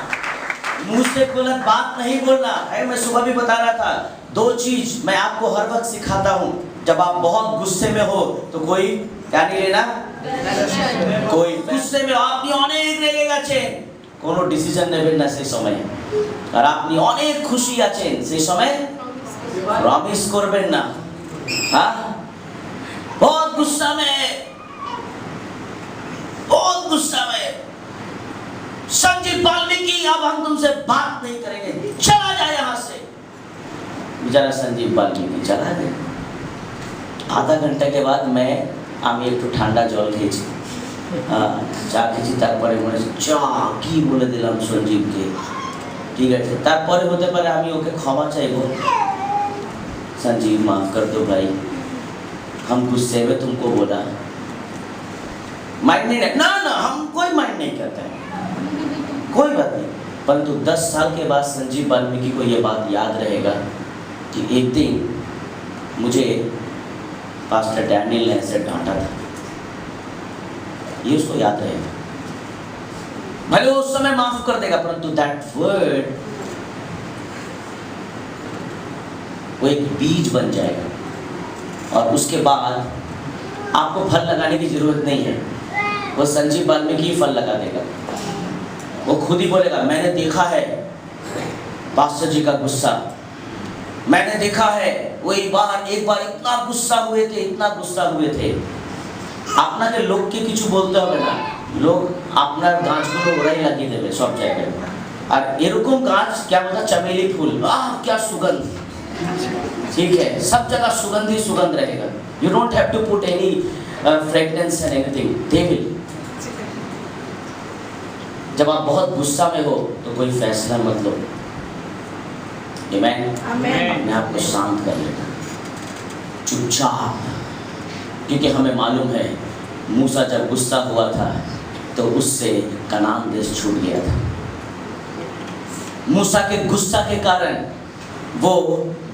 मुंह से गलत बात नहीं बोलना है। मैं सुबह भी बता रहा था, 2 चीज मैं आपको हर वक्त सिखाता हूँ। जब आप बहुत गुस्से में हो तो कोई क्या नहीं लेना, कोई गुस्से में আপনি অনেক রেগে গেছেন, কোনো ডিসিশন নেবেন না সেই সময়। আর আপনি অনেক খুশি আছেন সেই সময় প্রমিস করবেন না। हाँ बहुत गुस्सा में संजीव संजीव वाल्मीकि अब हम तुमसे बात नहीं करेंगे, चला जाए यहाँ से। बेचारा संजीव वाल्मीकि चला गया। आधा घंटा के बाद मैं আমি একটু ঠান্ডা জল খেয়েছি, চা খেয়েছি, তারপরে মনে হচ্ছে চা কি বলে দিলাম সঞ্জীবকে, ঠিক আছে। তারপরে হতে পারে আমি ওকে ক্ষমা চাইবো, संजीव माफ कर दो भाई, हम गुस्से में तुमको बोला, माइंड नहीं ना ना, हम कोई माइंड नहीं करता है, कोई बात नहीं। परंतु 10 साल के बाद संजीव वाल्मीकि को ये बात याद रहेगा कि एक दिन मुझे पास्टर डैनियल ने ऐसे डांटा था, ये उसको याद रहेगा। भले उस समय माफ कर देगा, परंतु दैट वर्ड वो एक बीज बन जाएगा और उसके बाद आपको फल लगाने की जरूरत नहीं है, वो संजीव वाल्मीकि फल लगा देगा। वो खुद ही बोलेगा, मैंने देखा है पास्टर जी का गुस्सा, मैंने देखा है वो एक बार इतना गुस्सा हुए थे, इतना गुस्सा हुए थे। আপনাকে লোককে কিছু বলতে হবে না, লোক আপনার গাছগুলো ওরাই লাগিয়ে দেবে সব জায়গায়। আর এরকম গাছ क्या बोलता, चमेली फूल, आह क्या सुगंध, ठीक है, सब जगह सुगंध ही सुगंध रहेगा। You don't have to put any fragrance and anything, they will। जब आप बहुत गुस्सा में हो तो कोई फैसला मत लो, आमेन, अपने आप को शांत कर लेना, चुपचाप, क्योंकि हमें मालूम है मूसा जब गुस्सा हुआ था तो उससे कनान देश छूट गया था। मूसा के गुस्सा के कारण वो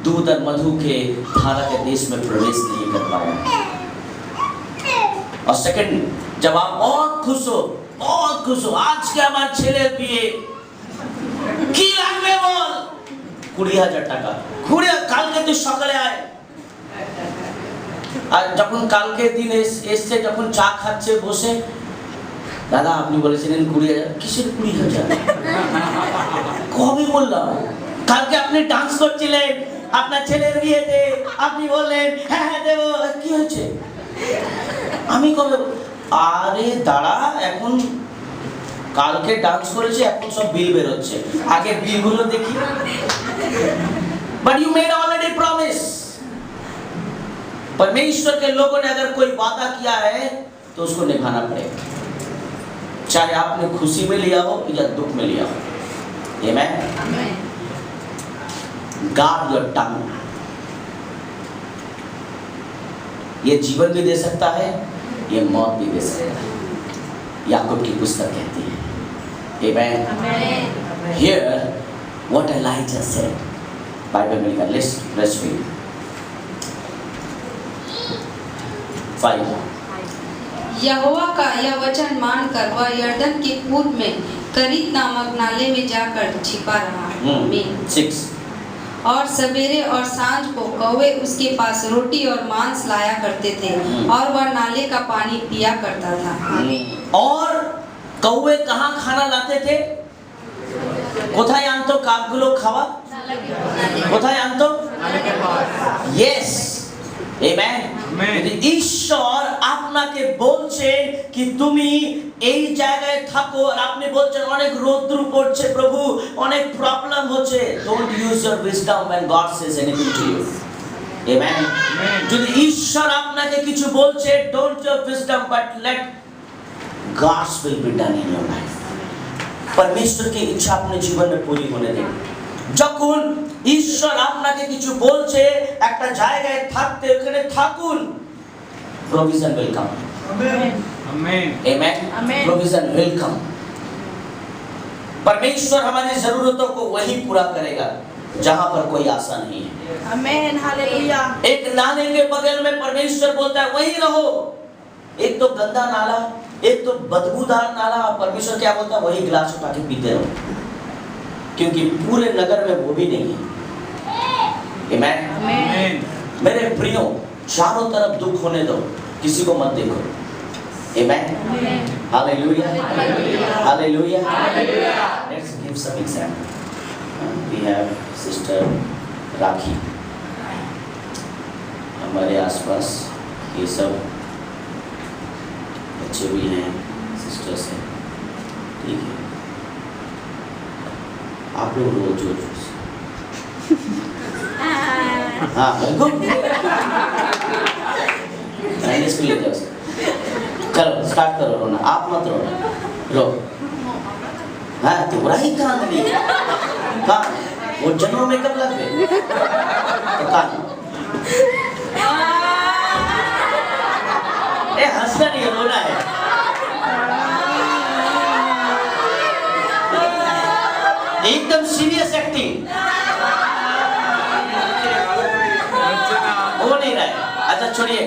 दूध और मधु के धारा के देश में प्रवेश नहीं कर पाया। और सेकंड, जब आप बहुत खुश हो, आज के हमारे ছেলে বিয়ে কি লাগবে বল, 20,000 টাকা, কালকে তুই সকালে আয়। আর যখন কালকে দিন এসছে, যখন চা খাচ্ছে বসে, দাদা আপনি বলেছিলেন 20,000, কিসের 20,000? কবে বললাম? কালকে আপনি ডান্স করছিলেন আপনার ছেলের বিয়েতে, আপনি বললেন হ্যাঁ হ্যাঁ দেবো, কি হয়েছে? আমি কবে? আরে দাঁড়া, এখন কালকে ডান্স করেছে, এখন সব বিল বের হচ্ছে, আগে বিলগুলো দেখি। But you made already promise। परमेश्वर के लोगों ने अगर कोई वादा किया है तो उसको निभाना पड़ेगा, चाहे आपने खुशी में लिया हो या दुख में लिया हो। आमेन। Guard your tongue. ये जीवन भी दे सकता है, ये मौत भी दे सकता है, याकूब की पुस्तक कहती है। आमेन। Here what Elijah said, Bible में लिखा, let's read 5। यहोवा का यह वचन मानकर वह यर्दन के पूर्व में करीत नामक नाले में जाकर छिपा रहा। 6। और सवेरे और सांझ को कौवे उसके पास रोटी और मांस लाया करते थे और वह नाले का पानी पिया करता था। और कौवे कहाँ खाना लाते थे? কোথায় আনতো কাকগুলো খাওয়া? কোথায় আনতো? Yes, amen। ঈশ্বর আপনাকে বলছেন কি তুমি এই জায়গায় থাকো, আর আপনি বলছেন অনেক রৌদ্র পড়ছে প্রভু, অনেক প্রবলেম হচ্ছে। Don't use your wisdom when God says anything to you। Amen। যদি ঈশ্বর আপনাকে কিছু বলছে, don't your wisdom but let God's will be done in your life। परमेश्वर की इच्छा अपने जीवन में पूरी होने दें। যখন ঈশ্বর আপনাকে কিছু বলছে, একটা জায়গায় থাকতে, ওখানে থাকুন, provision will come। Amen। Amen। Provision will come। परमेश्वर हमारी जरूरतों को वही पूरा करेगा जहां पर कोई आशा नहीं है। Amen, hallelujah. एक नाले के बगल में परमेश्वर बोलता है वहीं रहो। एक तो गंदा नाला, एक तो बदबूदार नाला, परमेश्वर क्या बोलता है वही गिलास उठा के पीते रहो, क्योंकि पूरे नगर में वो भी नहीं है। आमेन। मेरे प्रियो, चारों तरफ दुख होने दो, किसी को मत देखो। Amen. Hallelujah, hallelujah. Let's give some example. We have sister Rakhi, हमारे आसपास ये सब बच्चे भी हैं, सिस्टर्स हैं, ठीक है। आप लोग रो जोर जोर से। हाँ बिल्कुल। इसको ले जाओ। चलो स्टार्ट करो रोना, आप मत रोना, रो। हाँ तुम्हारा ही कान नहीं, कान वो जनों में कब लग गए तो कान। ए हंसना नहीं है, रोना है। एकदम सीरियस एक्टिंग हो नहीं रहा है। अच्छा छोड़िए,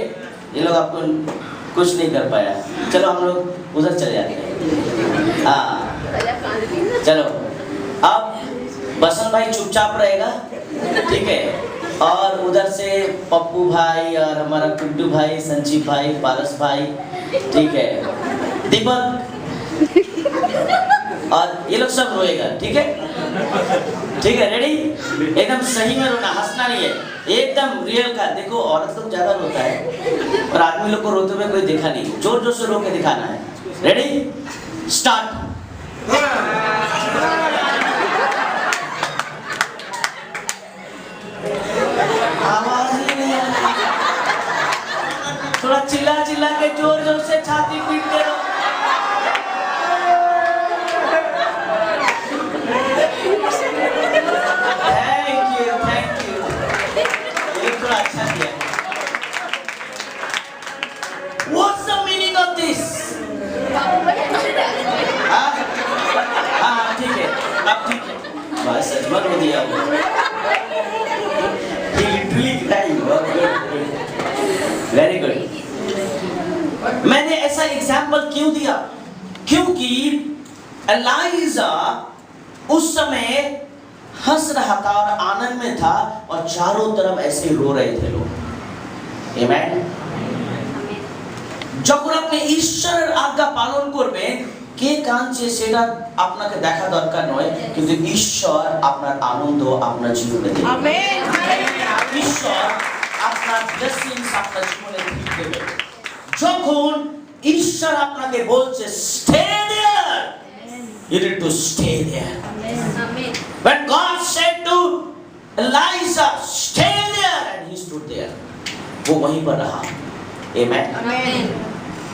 ये लोग आपको कुछ नहीं कर पाया, चलो हम लोग उधर चले जाते हैं। हाँ चलो, अब बसंत भाई चुपचाप रहेगा, ठीक है, और उधर से पप्पू भाई और हमारा कुड्डू भाई, संजीव भाई, पारस भाई, ठीक है, दीपक और ये लोग सब रोएगा, ठीक है, ठीक है, रेडी? एकदम सही में रोना, हंसना नहीं है, एकदम रियल का। देखो औरत लोग ज्यादा रोता है और आदमी लोग को रोते हुए कोई देखा नहीं, जोर जोर से रो के दिखाना है। Ready start. आवाज ही नहीं आ रही, थोड़ा चिल्ला चिल्ला के जोर जोर से छाती पीटते रहो। थैंक यू, ये थोड़ा अच्छा किया। What's the meaning of this? हाँ ठीक है, अब ठीक है, बस सच में रो दिया वो। Very good. मैंने ऐसा एग्जाम्पल क्यों दिया? क्योंकि एलाइजा उस समय हंस रहा था और आनंद में था और चारों तरफ ऐसे रो रहे थे लोग। आमेन। যখন আপনি ঈশ্বরের আজ্ঞা পালন করবেন, কে কাঁদছে সেটা আপনাকে দেখা দরকার নয়, কিন্তু ঈশ্বর আপনার আনন্দ আপনার জীবনে দেবে। আমেন। ঈশ্বর আপনার ব্লেসিংস আপনার জীবনে দেবে। যখন ঈশ্বর আপনাকে বলছে stay there, you need to stay there. Amen. When God said to Elijah, stay there, and he stood there, वो वहीं पर रहा। Amen. Amen.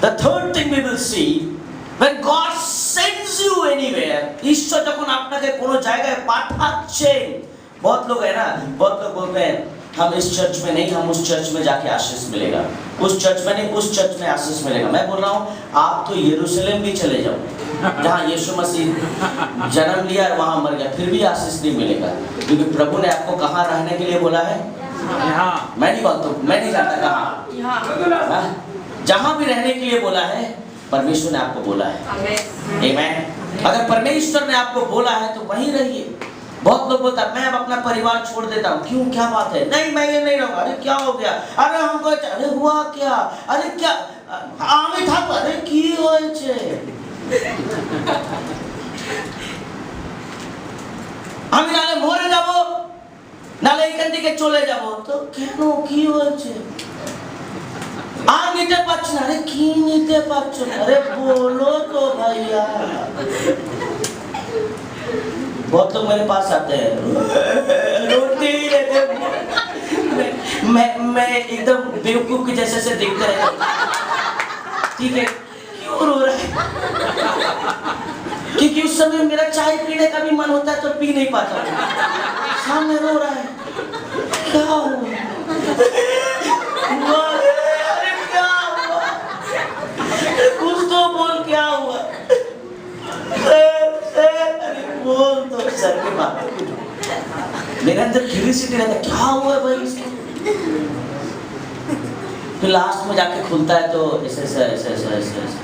The third thing we will see, when God sends you anywhere, ईश्वर जब आपने कोनो जगह पाठाच्छे, बहुत लोग है ना, बहुत लोग बोलते हैं हम इस चर्च में नहीं, हम उस चर्च में जाके आशीष मिलेगा, उस चर्च में नहीं, उस चर्च में आशीष मिलेगा। मैं बोल रहा हूँ आप तो यरूशलेम भी चले जाओ, जहाँ यीशु मसीह जन्म लिया और वहाँ मर गया, फिर भी आशीष नहीं मिलेगा, क्योंकि प्रभु ने आपको कहाँ रहने के लिए बोला है? यहाँ। मैं नहीं बोलता, मैं नहीं जानता कहाँ, जहाँ भी रहने के लिए बोला है परमेश्वर ने आपको बोला है। आमेन। अगर परमेश्वर ने आपको बोला है तो वहीं रहिए। बहुत लोग बोलता है मैं अब अपना परिवार छोड़ देता हूँ, क्यों, क्या बात है? नहीं मैं ये नहीं रहूँगा। अरे क्या हो गया? अरे हमको, अरे हुआ क्या? अरे क्या आमी था? अरे की होयेछे? আমি নালে মরে যাব, নালে এখান থেকে চলে যাব। তো কেন, কি হয়েছে? আর নিতে পারছ না। আরে কি নিতে পারছ না? আরে বলো তো ভাইয়া। बहुत लोग मेरे पास आते हैं, रोते ही रहते हैं। मैं एकदम बेवकूफ के जैसे से देखते रहता हूँ, ठीक है, क्यों रो रहा है? क्योंकि उस समय मेरा चाय पीने का भी मन होता है तो पी नहीं पाता हूँ। सामने रो रहा है, क्या हुआ? अरे क्या हुआ? कुछ तो बोल, क्या हुआ? बोल तो सर के बात। मेरे अंदर क्यूरियोसिटी रहता है, क्या हुआ भाई इसको? फिर लास्ट में जाके खुलता है तो ऐसे ऐसे ऐसे ऐसे ऐसे ऐसे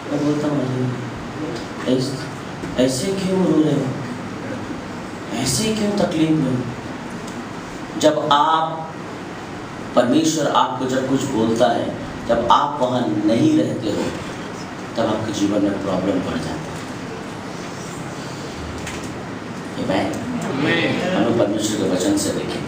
मैं बोलता हूँ ऐसे क्यों रो रहे हो? ऐसे क्यों तकलीफ में? जब आप, परमेश्वर आपको जब कुछ बोलता है, जब आप वहाँ नहीं रहते हो, तब आपके जीवन में प्रॉब्लम बढ़ जाता है। हमें परमेश्वर के वचन से देखें।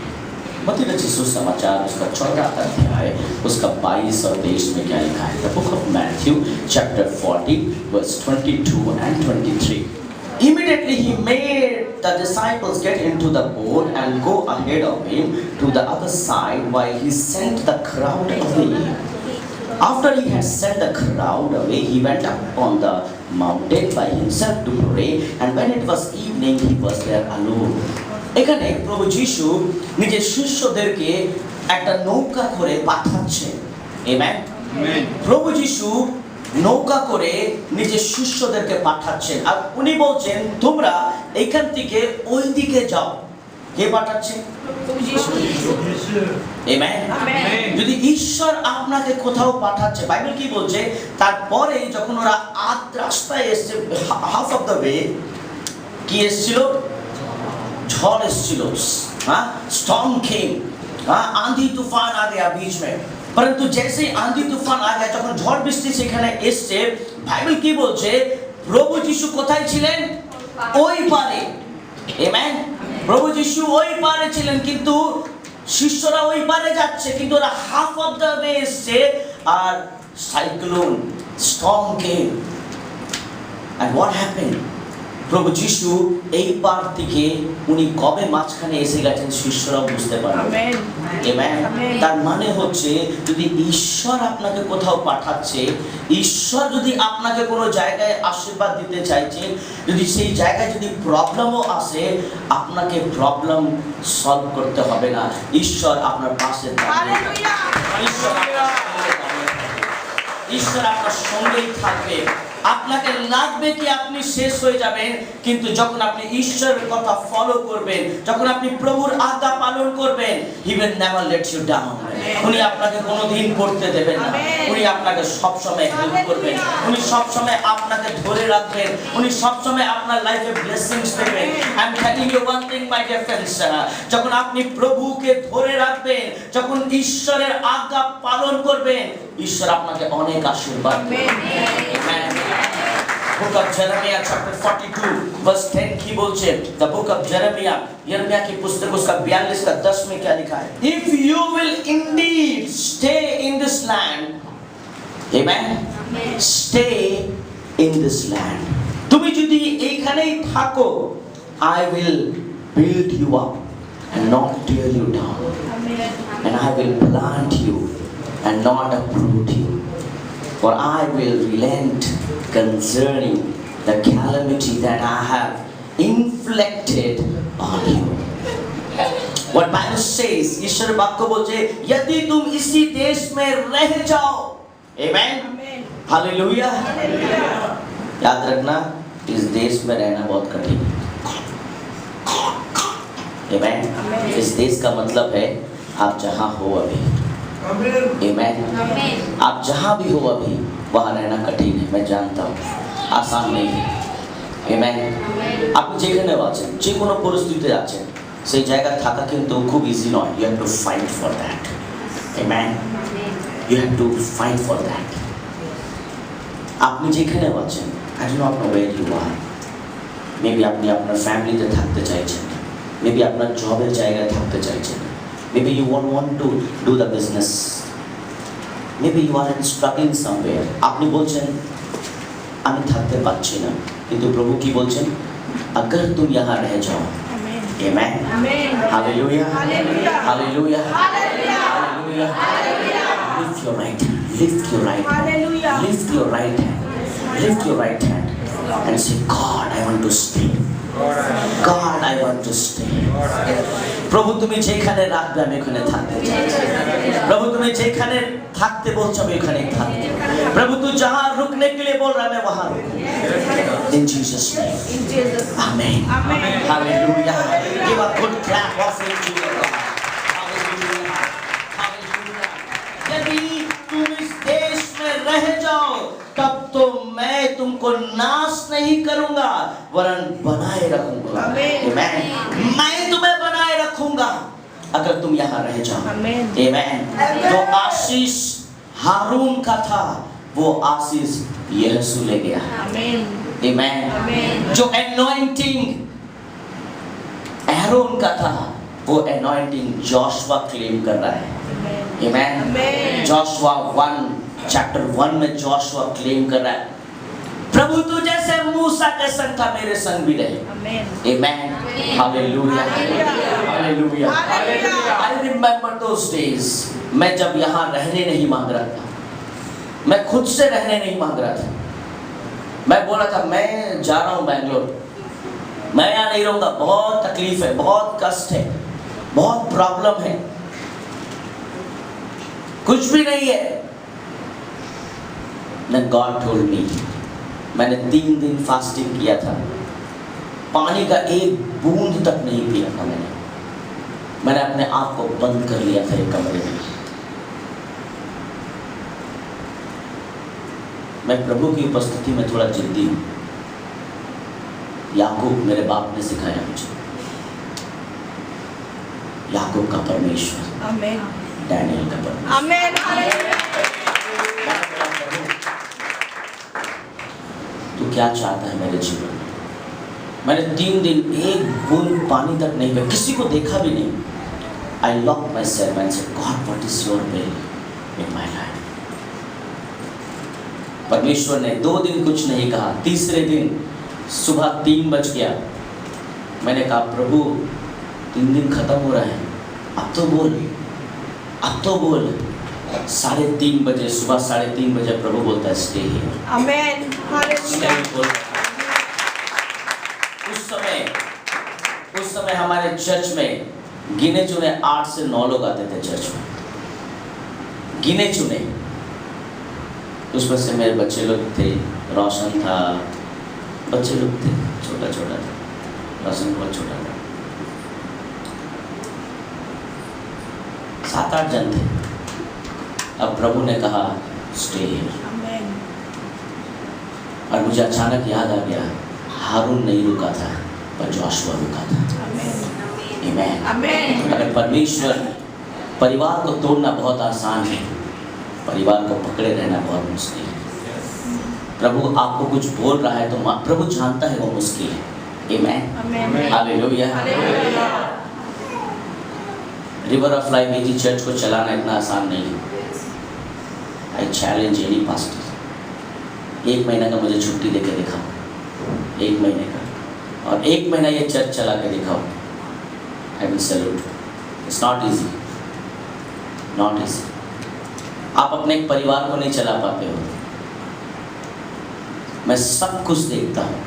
मत्ती रचित सुसमाचार उसका 4वां अध्याय उसका 22 और 23 में क्या लिखा है? The book of Matthew chapter 40 verse 22 and 23. Immediately he made the disciples get into the boat and go ahead of him to the other side while he sent the crowd away. After he had sent the crowd away, he went up on the mountain by himself to pray, and when it was evening, he was there alone. এখানে প্রভু যিশু নিজের শিষ্যদেরকে একটা নৌকা করে পাঠাচ্ছেন। Amen. প্রভু যিশু নৌকা করে নিজের শিষ্যদেরকে পাঠাচ্ছেন, আর উনি বলছেন তোমরা এইখান থেকে ওই দিকে যাও। কে পাঠাচ্ছেন? আমেন। যদি ঈশ্বর আপনাকে কোথাও পাঠাচ্ছে, বাইবেল কি বলছে? তারপরে যখন ওরা আধ রাস্তায় এসছে, হাফ অফ দ্য ওয়ে, কি এসছিল? ঝড় এসছিল, हाँ स्टॉर्म केम, हाँ आंधी तूफान आ गया बीच में। परंतु जैसे आंधी तूफान आ गया, যখন ঝড় বৃষ্টি সেখানে এসছে, বাইবেল কি বলছে? প্রভু যিশু কোথায় ছিলেন? ওই পারে। আমেন। প্রভু যিশু ওই পারে ছিলেন, কিন্তু শিষ্যরা ওই পারে যাচ্ছে, কিন্তু ওরা হাফ অফ দ্য ওয়ে এসছে, আর cyclone, storm came. And what happened? প্রভু যিশু এই পার থেকে উনি কবে মাঝখানে এসে গেছেন শিষ্যরা বুঝতে পারবে। আমেন। তার মানে হচ্ছে যদি ঈশ্বর আপনাকে কোথাও পাঠাচ্ছে, ঈশ্বর যদি আপনাকে কোনো জায়গায় আশীর্বাদ দিতে চাইছে, যদি সেই জায়গায় যদি প্রবলেমও আসে, আপনাকে প্রবলেম সলভ করতে হবে না, ঈশ্বর আপনার পাশে থাকবে। ঈশ্বর আপনার সঙ্গেই থাকবে। আপনাকে লাগবে কি আপনি শেষ হয়ে যাবেন, কিন্তু যখন আপনি ঈশ্বরের কথা ফলো করবেন, যখন আপনি প্রভুর আজ্ঞা পালন করবেন, he will never let you down। উনি আপনাকে কোনোদিন পড়তে দেবেন না, উনি আপনাকে সব সময় হেল্প করবেন, উনি সব সময় আপনাকে ধরে রাখবেন, উনি সব সময় আপনার লাইফে ব্লেসিংস দেবেন। I am telling you one thing my dear friends, যখন আপনি প্রভুকে ধরে রাখবেন, যখন ঈশ্বরের আজ্ঞা পালন করবেন, ঈশ্বর আপনাকে অনেক আশীর্বাদ দেবেন। Amen। Book of Jeremiah chapter 42 verse 10 की बोलছে, the book of Jeremiah, यिर्मयाह की पुस्तक उसका 42 का 10 में क्या लिखा है? If you will indeed stay in this land, amen, stay in this land, তুমি যদি এইখানেই থাকো, I will build you up and not tear you down, and I will plant you and not uproot you, for I will relent concerning the calamity that I have inflicted on you। What Bible says, ईश्वर वाक्य बोलते, यदि तुम इसी देश में रह जाओ, Amen, Hallelujah। याद रखना, इस देश में रहना बहुत कठिन है। Amen। इस देश का मतलब है आप जहाँ हो अभी। Amen। आप जहाँ भी हो अभी, वहाँ रहना कठिन है, मैं जानता हूँ, आसान नहीं है। Amen। আপনি যেখানে আছেন, যে কোনো পরিস্থিতিতে আছেন, সেই জায়গায় থাকা কিন্তু খুব ইজি নয়। You have to fight for that। Amen। You have to fight for that। আপনি যেখানে আছেন, I do not know where you are। Maybe আপনি আপনার ফ্যামিলিতে থাকতে চাইছেন, maybe আপনার জবের জায়গায় থাকতে চাইছেন, maybe you won't want to do the business, maybe you are struggling somewhere। আপনি বলছেন আমি থাকতে পারছি না, কিন্তু প্রভু কি বলছেন? अगर तुम यहाँ रह जाओ, Amen, Hallelujah, Hallelujah, Hallelujah, lift your right hand, lift your right hand, lift your right hand, lift your right hand and say, God, I want to stay, God, I want to stay। প্রভু তুমি যেখানে রাখবে আমি ওখানে থাকতে চাই। प्रभु तुम्हें যেখানে থাকতে বলছো আমি ওখানেই থাকবো। प्रभु तू जहाँ रुकने के लिए बोल रहा है मैं वहाँ रुकूं। In Jesus name, Amen, Hallelujah। Give a good clap offering to your God। Hallelujah, Hallelujah। यदि तुम इस देश में रह जाओ, तब तो मैं तुमको नाश नहीं करूंगा, वरन बनाए रखूंगा। Amen। मैं तुम्हें बनाए रखूंगा अगर तुम यहाँ रह जाओ। Amen। जो आशीष हारून का था, वो आशीष यीशु ले गया। Amen। जो anointing एरोन का था, वो anointing जोशुआ क्लेम कर रहा है। Amen। जोशुआ 1 chapter 1 में जोशुआ क्लेम कर रहा है, प्रभु तू जैसे मूसा के संग था मेरे संग भी रहे। Amen, hallelujah, hallelujah. I remember those days, मैं जब यहाँ रहने नहीं मांग रहा था, मैं खुद से रहने नहीं मांग रहा था। मैं बोला था मैं जा रहा हूँ बैंगलोर, मैं यहाँ नहीं रहूँगा, बहुत तकलीफ है, बहुत कष्ट है, बहुत प्रॉब्लम है, कुछ भी नहीं है। Then God told me, मैंने 3 दिन फास्टिंग किया था, पानी का एक बूंद तक नहीं पिया था। मैंने अपने आप को बंद कर लिया था एक कमरे में। मैं प्रभु की उपस्थिति में थोड़ा जिद्दी हूँ। याकूब मेरे बाप ने सिखाया मुझे, याकूब का परमेश्वर, आमेन, डैनियल का परमेश्वर। आमेन, तू क्या चाहता है मेरे जीवन में? मैंने 3 दिन एक बूंद पानी तक नहीं पिया, किसी को देखा भी नहीं। I lock myself and said, God what is your will in my life. परमेश्वर ने 2 दिन कुछ नहीं कहा। तीसरे दिन सुबह 3 बज गया। मैंने कहा प्रभु 3 दिन खत्म हो रहा है, अब तो बोल, अब तो बोल। 3:30 बजे, सुबह 3:30 बजे प्रभु बोलता है स्टे हियर। Amen, hallelujah. उस समय हमारे चर्च में गिने चुने 8 से 9 लोग आते थे चर्च में, गिने चुने। उसमें से मेरे बच्चे लोग थे, रोशन था, बच्चे लोग थे, छोटा छोटा था, रोशन बहुत छोटा था, 7-8 जन थे। अब प्रभु ने कहा स्टे हियर। आमेन, और मुझे अचानक याद आ गया, हारून नहीं रुका था पर जोशुआ रुका था। आमेन, आमेन। अगर परमेश्वर, परिवार को तोड़ना बहुत आसान है, परिवार को पकड़े रहना बहुत मुश्किल है। प्रभु आपको कुछ बोल रहा है तो प्रभु जानता है वो मुश्किल है। Amen, hallelujah. River of life AG church को चलाना इतना आसान नहीं है। आई चैलेंज एनी पास्टर, 1 महीना का मुझे छुट्टी देके दिखाओ, 1 महीने का, और 1 महीना ये चर्च चला के दिखाओ। I will salute. It's not easy, not easy. आप अपने एक परिवार को नहीं चला पाते हो। मैं सब कुछ देखता हूँ।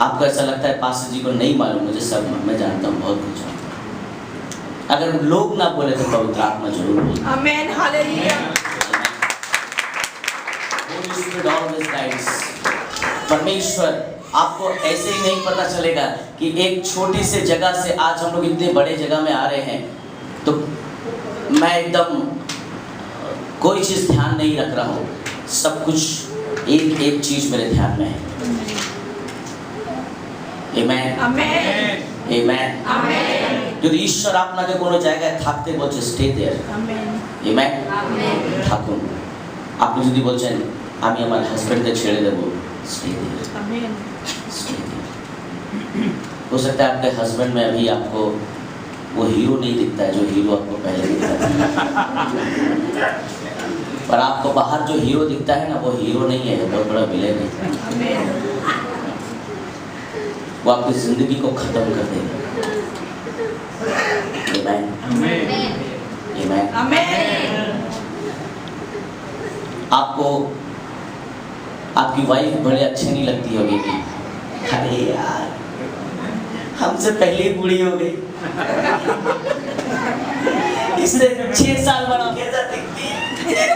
आपको ऐसा लगता है पास्टर जी को नहीं मालूम, मुझे सब मैं जानता हूँ, बहुत कुछ जानता हूँ। अगर लोग ना बोले तो पवित्र आत्मा जरूर बोले। आमेन, हालेलुया। परमेश्वर आपको ऐसे ही नहीं पता चलेगा कि एक छोटी से जगह से आज हम लोग इतने बड़े जगह में आ रहे हैं, तो मैं एकदम कोई चीज़ ध्यान नहीं रख रहा हूँ। सब कुछ एक एक चीज़ मेरे ध्यान में है। आमेन, आमेन, आमेन, आमेन। যদি ঈশ্বর আপনাকে কোনো জায়গায় থাকতে বলছে স্টে দেয়ার। আমেন, আমেন, থাকুন। আপনি যদি বলছেন আমি আমার হাজবেন্ডকে ছেড়ে দেব, stay there, amen. Stay there. हो सकता है आपके हस्बैंड में अभी आपको वो हीरो नहीं दिखता है जो हीरो आपको पहले दिखता था, पर आपको बाहर जो हीरो दिखता है ना, वो हीरो नहीं है, बहुत बड़ा विलेन है। आमेन, वो आपकी जिंदगी को खत्म कर देगा। आमेन, आमेन, आमेन। आपको आपकी वाइफ बड़े अच्छे नहीं लगती होगी कि अरे यार हमसे पहले ही बूढ़ी हो गई, इसने 6 साल बड़ा कैसा दिखती है,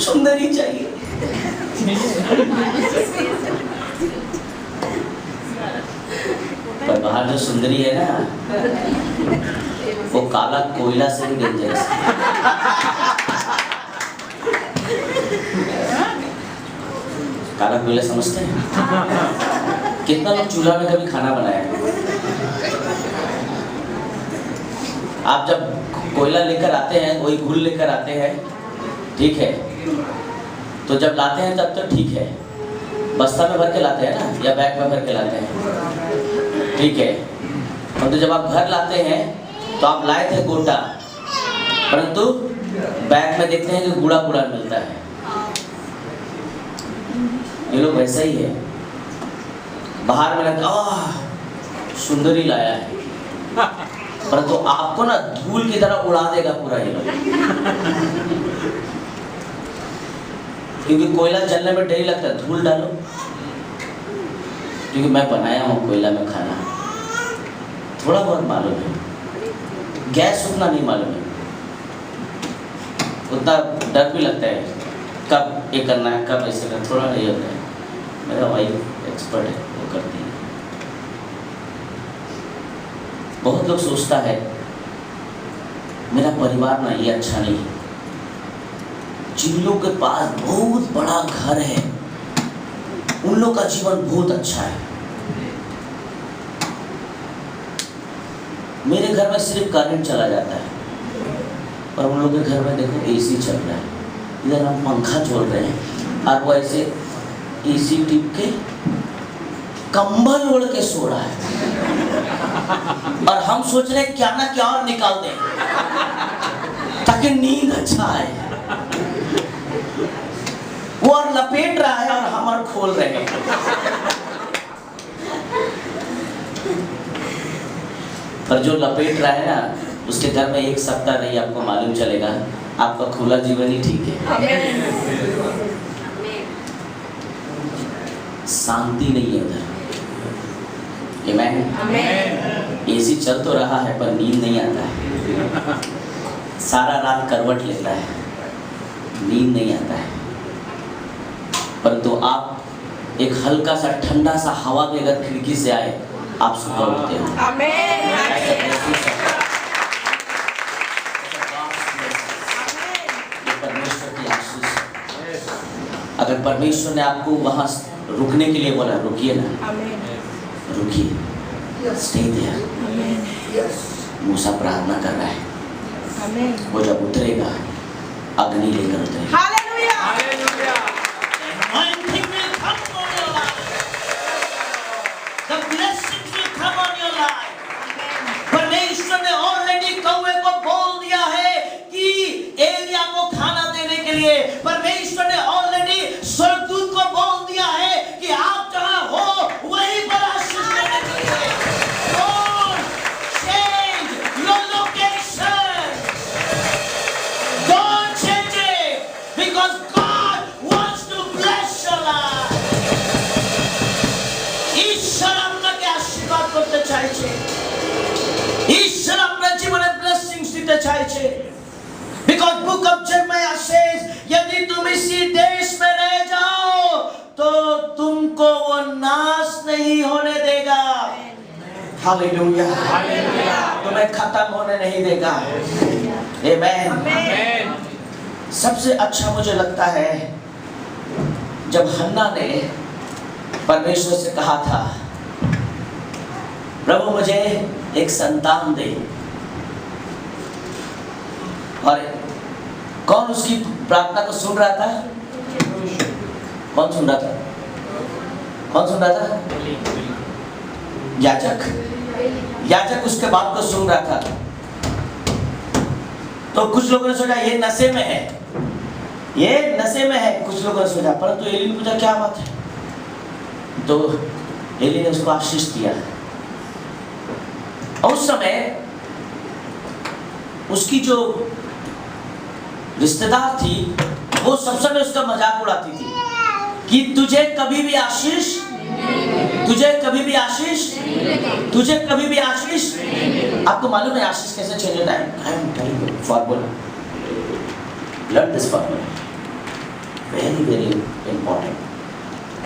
सुंदर ही चाहिए। पर बाहर जो सुंदरी है ना, वो काला कोयला से भी डेंजरस है। काला कोयला समझते हैं? कितना लोग चूल्हा में कभी खाना बनाया? आप जब कोयला लेकर आते हैं, कोई घुल लेकर आते हैं, ठीक है, तो जब लाते हैं तब तो ठीक है, बस्ता में भर के लाते हैं ना, या बैग में भर के लाते हैं, ठीक है। और तो जब आप घर लाते हैं तो आप लाए थे गोटा, परंतु बैग में देखते हैं कि कूड़ा कूड़ा मिलता है, ये लोग वैसा ही है। बाहर में लगता सुंदर ही लाया है, पर तो आपको ना धूल की तरह उड़ा देगा पूरा ये लोग। क्योंकि कोयला जलने में डर ही लगता है, धूल डालो। क्योंकि मैं बनाया हूँ कोयला में खाना, थोड़ा बहुत मालूम है, गैस उतना नहीं मालूम है, उतना डर भी लगता है कब ये करना है, कब ऐसे करना, थोड़ा ये होता है। मेरा वाइफ एक्सपर्ट है, वो करती है। बहुत लोग सोचता है मेरा परिवार ना ये अच्छा नहीं है। जिन लोग के पास बहुत बड़ा घर है उन लोग का जीवन बहुत अच्छा है। मेरे घर में सिर्फ करंट चला जाता है, पर उन लोगों के घर में देखो एसी चल रहा है, इधर हम पंखा चल रहे हैं और वो ऐसे एसी टिप के कंबल ओढ़ के सो रहा है। और हम सोच रहे हैं क्या ना क्या और निकाल दें ताकि नींद अच्छा आए। वो और लपेट रहा है और हम और खोल रहे हैं। पर जो लपेट रहा है ना, उसके घर में एक सप्ताह नहीं आपको मालूम चलेगा, आपका खुला जीवन ही ठीक है। शांति नहीं है उधर। आमीन। एसी चल तो रहा है पर नींद नहीं आता है। सारा रात करवट लेता है, नींद नहीं आता है। परंतु आप एक हल्का सा ठंडा सा हवा भी अगर खिड़की से आए, आप सुबह उठते हो। परमेश्वर की आशीष। अगर परमेश्वर ने आपको वहां रुकने के लिए बोला, रुकिए ना, रुकिए, स्टे देयर। मूसा प्रार्थना कर रहा है, वो जब उतरेगा अग्नि लेकर उतरेगा। परमेश्वर ने ऑलरेडी कौवे को बोल दिया है कि एलिया को खाना देने के लिए। परमेश्वर ने ऑलरेडी स्वर्गदूत को बोल दिया है कि आप जहां हो वहीं पर आशीष देने के लिए। Don't change your location. Don't change it because God wants to bless your life. ईश्वर আপনাকে আশীর্বাদ করতে চাইছে। ঈশ্বর আপনার জীবনে ব্লেসিংস দিতে চাইছে। Because book of Jeremiah says, यदि तुम इसी देश में रह जाओ तो तुमको वो नाश नहीं होने देगा। हालेलुया, तुम्हें खत्म होने नहीं देगा। आमीन। सबसे अच्छा मुझे लगता है जब हन्ना ने परमेश्वर से कहा था, प्रभु मुझे एक संतान दे। और कौन उसकी प्रार्थना को सुन रहा था? कौन सुन रहा था? कौन सुन रहा था? याजक। याजक उसके बात को सुन रहा था। तो कुछ लोगों ने सोचा ये नशे में है, ये नशे में है, कुछ लोगों ने सोचा। परंतु एली ने पूछा क्या बात है? तो एली ने उसको आशीष दिया। उस समय उसकी जो रिश्तेदार थी वो सब समय उसका मजाक उड़ाती थी कि तुझे कभी भी आशीष, तुझे कभी भी आशीष, तुझे कभी भी आशीष। आपको मालूम है आशीष कैसे चेंज होता है? I am telling you formula, learn this formula, very very important.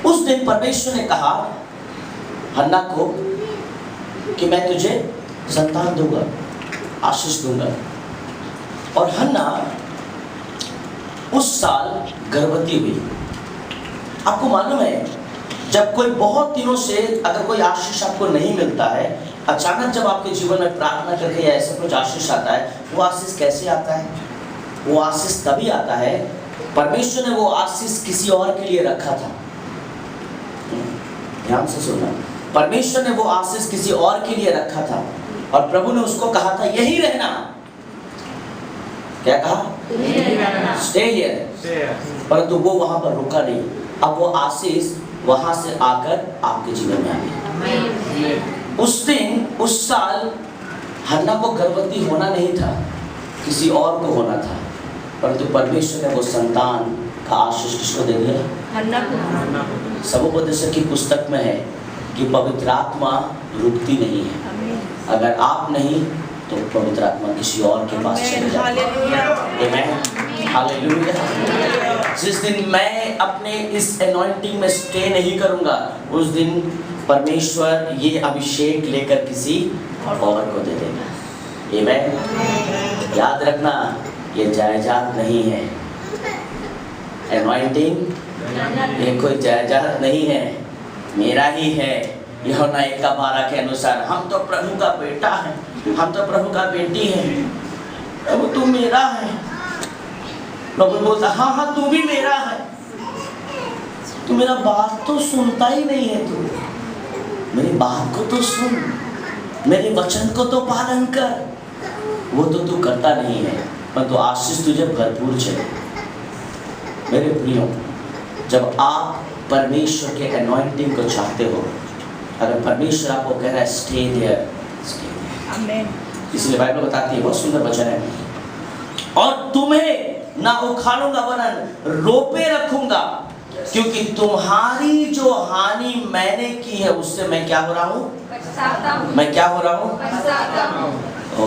उस दिन परमेश्वर ने कहा हन्ना को कि मैं तुझे संतान दूंगा, आशीष दूंगा। और हन्ना उस साल गर्भवती हुई। आपको मालूम है जब कोई बहुत दिनों से अगर कोई आशीष आपको नहीं मिलता है, अचानक जब आपके जीवन में प्रार्थना करके ऐसा कुछ आशीष आता है, वो आशीष कैसे आता है? वो आशीष तभी आता है, परमेश्वर ने वो आशीष किसी और के लिए रखा था। ध्यान से सुनना, परमेश्वर ने वो आशीष किसी और के लिए रखा था और प्रभु ने उसको कहा था यही रहना। क्या कहा? Stay here. परंतु वो वहां पर रुका नहीं, अब वो आशीष वहां से आकर आपके जीवन में आ गई। उस दिन, उस साल हन्ना को गर्भवती होना नहीं था, किसी और को होना था, परंतु परमेश्वर ने वो संतान का आशीष किसको दे दिया? हन्ना को। सबोपदेशक की पुस्तक में है कि पवित्र आत्मा रुकती नहीं है। अगर आप नहीं तो पवित्र आत्मा किसी और के पास चले जाती है। आमीन, हालेलुया। जिस दिन मैं अपने इस एनॉइंटिंग में स्टे नहीं करूंगा, उस दिन परमेश्वर ये अभिषेक लेकर किसी और को दे देगा। आमीन। याद रखना, ये जायदाद नहीं है। एनॉइंटिंग ये कोई जायदाद नहीं है, मेरा ही है। यूहन्ना 1:12 के अनुसार हम तो प्रभु का बेटा है, हम तो प्रभु का बेटी है, प्रभु तू मेरा है। प्रभु बोलता हाँ हाँ तू भी मेरा है, तू मेरा बात तो सुनता ही नहीं है। तू मेरी बात को तो सुन, मेरे वचन को तो पालन कर। वो तो तू करता नहीं है, परंतु आशीष तुझे भरपूर चले। मेरे प्रियो, जब आप परमेश्वर के एनॉइंटिंग को चाहते हो, अगर परमेश्वर आपको कह रहा है स्टे देयर, स्टे देयर। आमीन। इसलिए बाइबल बताती है, बहुत सुंदर वचन है, और तुम्हें ना उखाड़ूंगा वरन रोपे रखूंगा, क्योंकि तुम्हारी जो हानि मैंने की है उससे मैं क्या हो रहा हूँ? मैं क्या हो रहा हूँ? ओ,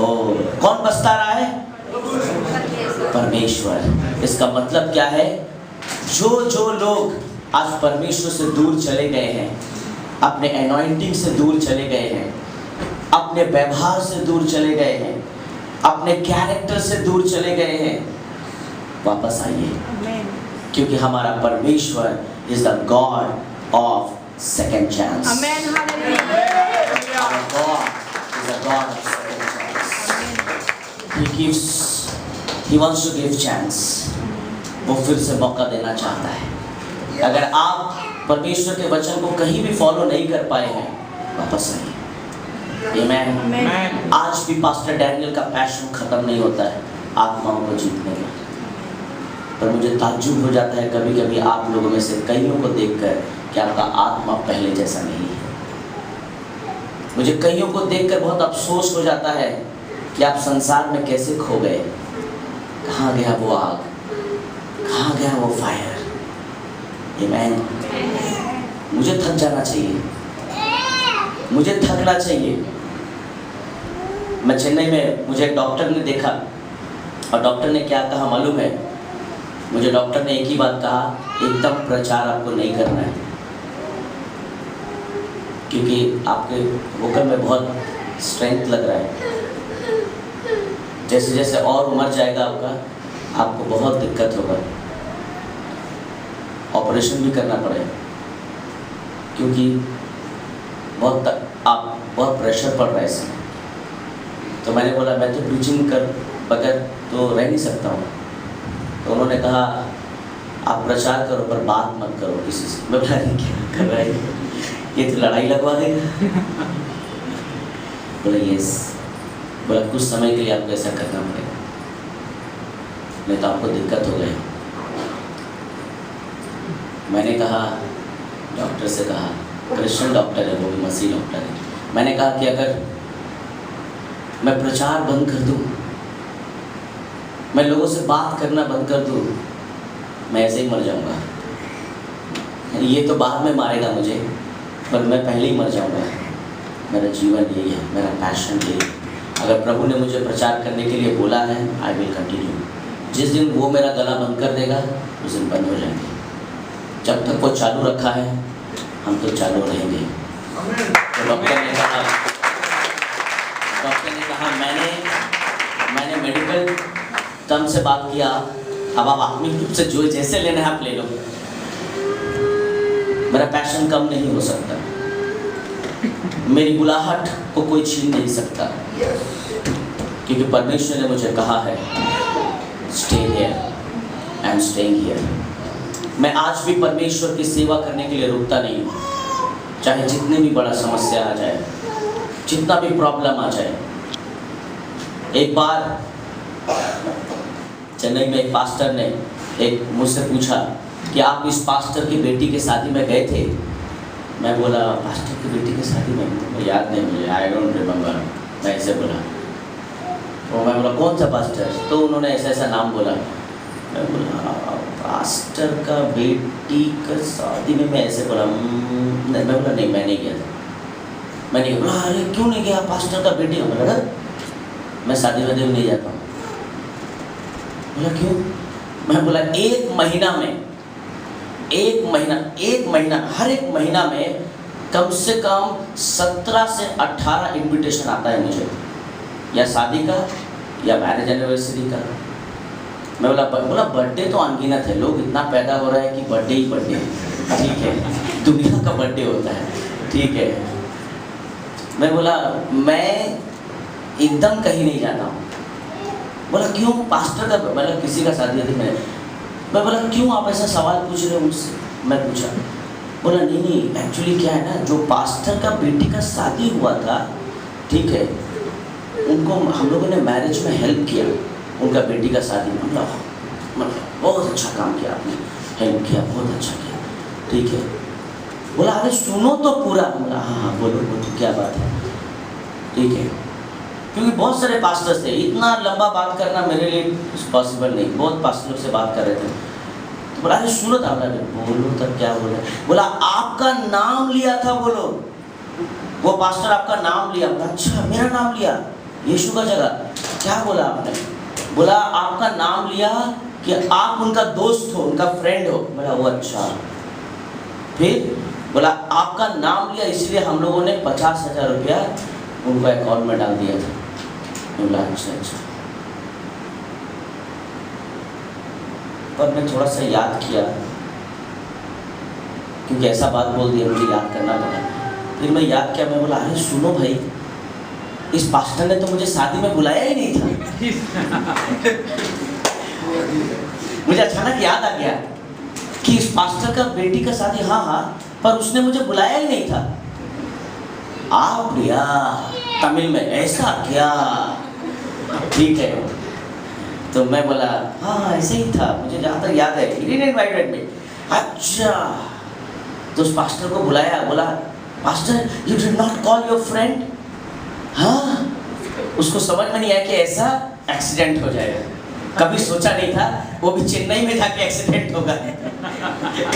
कौन पछता रहा है? परमेश्वर। इसका मतलब क्या है? जो लोग आज परमेश्वर से दूर चले गए हैं, अपने एनॉइंटिंग से दूर चले गए हैं, अपने व्यवहार से दूर चले गए हैं, अपने कैरेक्टर से दूर चले गए हैं, वापस आइए, क्योंकि हमारा परमेश्वर is the God of second chance. आमीन, hallelujah. Our God is a God of second chance. He wants to give chance. वो फिर से मौका देना चाहता है। अगर आप परमेश्वर के वचन को कहीं भी फॉलो नहीं कर पाए हैं, वापस आइए। आमीन। आज भी पास्टर डैनियल का पैशन खत्म नहीं होता है आत्माओं को जीतने का। पर मुझे ताज्जुब हो जाता है कभी कभी आप लोगों में से कईयों को देखकर कि आपका आत्मा पहले जैसा नहीं है। मुझे कईयों को देखकर बहुत अफसोस हो जाता है कि आप संसार में कैसे खो गए। कहाँ गया वो आग, कहाँ गया वो फायर? आमीन। मुझे थक जाना चाहिए, मुझे थकना चाहिए। मैं चेन्नई में, मुझे एक डॉक्टर ने देखा और डॉक्टर ने क्या कहा मालूम है? मुझे डॉक्टर ने एक ही बात कहा, एकदम प्रचार आपको नहीं करना है, क्योंकि आपके वोकल में बहुत स्ट्रेंथ लग रहा है। जैसे जैसे और उम्र जाएगा आपको बहुत दिक्कत होगा, ऑपरेशन भी करना पड़ेगा, क्योंकि बहुत प्रेशर पड़ रहा है इसमें। तो मैंने बोला मैं तो प्रीचिंग कर बगैर तो रह नहीं सकता हूँ। तो उन्होंने कहा आप प्रचार करो पर बात मत करो किसी से। मैं बोला क्या कर रहा है ये, तो लड़ाई लगवा देगा। बोला यस। बोला कुछ समय के लिए आपको ऐसा करना पड़ेगा, नहीं तो आपको दिक्कत हो गई। मैंने कहा, डॉक्टर से कहा, क्रिश्चियन डॉक्टर है वो भी, मसीह डॉक्टर है। मैंने कहा कि अगर मैं प्रचार बंद कर दूं, मैं लोगों से बात करना बंद कर दूं, मैं ऐसे ही मर जाऊंगा। ये तो बाद में मारेगा मुझे, पर मैं पहले ही मर जाऊंगा। मेरा जीवन यही है, मेरा पैशन यही है। अगर प्रभु ने मुझे प्रचार करने के लिए बोला है, आई विल कंटिन्यू। जिस दिन वो मेरा गला बंद कर देगा, उस दिन बंद हो जाएंगे। जब तक वो चालू रखा है, हम तो चालू रहेंगे। तो डॉक्टर ने कहा मैंने मेडिकल टर्म से बात किया, अब आप आत्मिक रूप से जो जैसे लेना है आप ले लो। मेरा पैशन कम नहीं हो सकता, मेरी बुलाहट को कोई छीन नहीं सकता, क्योंकि परमेश्वर ने मुझे कहा है stay here, I am staying here. मैं आज भी परमेश्वर की सेवा करने के लिए रुकता नहीं हूँ, चाहे जितनी भी बड़ा समस्या आ जाए, जितना भी प्रॉब्लम आ जाए। एक बार चेन्नई में एक पास्टर ने एक मुझसे पूछा कि आप इस पास्टर की बेटी के शादी में गए थे। मैं बोला पास्टर की बेटी की शादी में? याद नहीं मुझे, आई डोंट रिमेम्बर, मैं ऐसे बोला। तो मैं बोला कौन सा पास्टर? तो उन्होंने ऐसा ऐसा नाम बोला। मैं बोला पास्टर का बेटी का शादी में? मैं ऐसे बोला मैं बोला नहीं मैं नहीं गया था, मैं नहीं गया। बोला अरे क्यों नहीं गया? पास्टर का बेटी? मैं शादी वादी में नहीं जाता हूँ। बोला क्यों? मैं बोला एक महीना हर एक महीना में कम से कम 17 से 18 इनविटेशन आता है मुझे, या शादी का या मैरिज एनिवर्सरी का। मैं बोला बर्थडे तो अनगिनत है, लोग इतना पैदा हो रहा है कि बर्थडे ही बर्थडे है, ठीक है, दुनिया का बर्थडे होता है, ठीक है। मैं बोला मैं एकदम कहीं नहीं जाता हूँ। बोला क्यों? पास्टर का मतलब किसी का शादी थी मैं बोला क्यों आप ऐसा सवाल पूछ रहे हो मुझसे? मैं पूछा। बोला नहीं एक्चुअली क्या है ना, जो पास्टर का बेटी का शादी हुआ था, ठीक है, उनको हम लोगों ने मैरिज में हेल्प किया, उनका बेटी का शादी मतलब बहुत अच्छा काम किया आपने, हेल्प किया, बहुत अच्छा किया, ठीक है। बोला अरे सुनो तो पूरा। बोला हाँ बोलो क्या बात है, ठीक है। क्योंकि बहुत सारे पास्टर्स थे, इतना लंबा बात करना मेरे लिए पॉसिबल नहीं, बहुत पास्टरों से बात कर रहे थे। तो बोला अरे सुनो था। बोलो तब क्या बोला? बोला आपका नाम लिया था, बोलो वो पास्टर आपका नाम लिया। बोला अच्छा मेरा नाम लिया यीशु का जगह? क्या बोला आपने? बोला आपका नाम लिया कि आप उनका दोस्त हो, उनका फ्रेंड हो। बोला वो अच्छा। फिर बोला आपका नाम लिया इसलिए हम लोगों ने 50,000 रुपया उनका अकाउंट में डाल दिया था। बोला अच्छा। पर मैं थोड़ा सा याद किया, क्योंकि ऐसा बात बोल दिया, मुझे याद करना पड़ा। फिर मैं याद किया, मैं बोला अरे सुनो भाई, इस पास्टर ने तो मुझे शादी में बुलाया ही नहीं था। मुझे अचानक याद आ गया कि इस पास्टर का बेटी का शादी, हाँ, पर उसने मुझे बुलाया ही नहीं था। आप भैया तमिल में ऐसा क्या, ठीक है। तो मैं बोला हाँ ऐसे ही था, मुझे जहाँ तक याद है, ही डिडंट इनवाइटेड मी। अच्छा, तो उस पास्टर को बुलाया, बोला pastor you did not call your friend. हाँ, उसको समझ में नहीं आया कि ऐसा एक्सीडेंट हो जाएगा, कभी सोचा नहीं था, वो भी चेन्नई में जाके एक्सीडेंट होगा।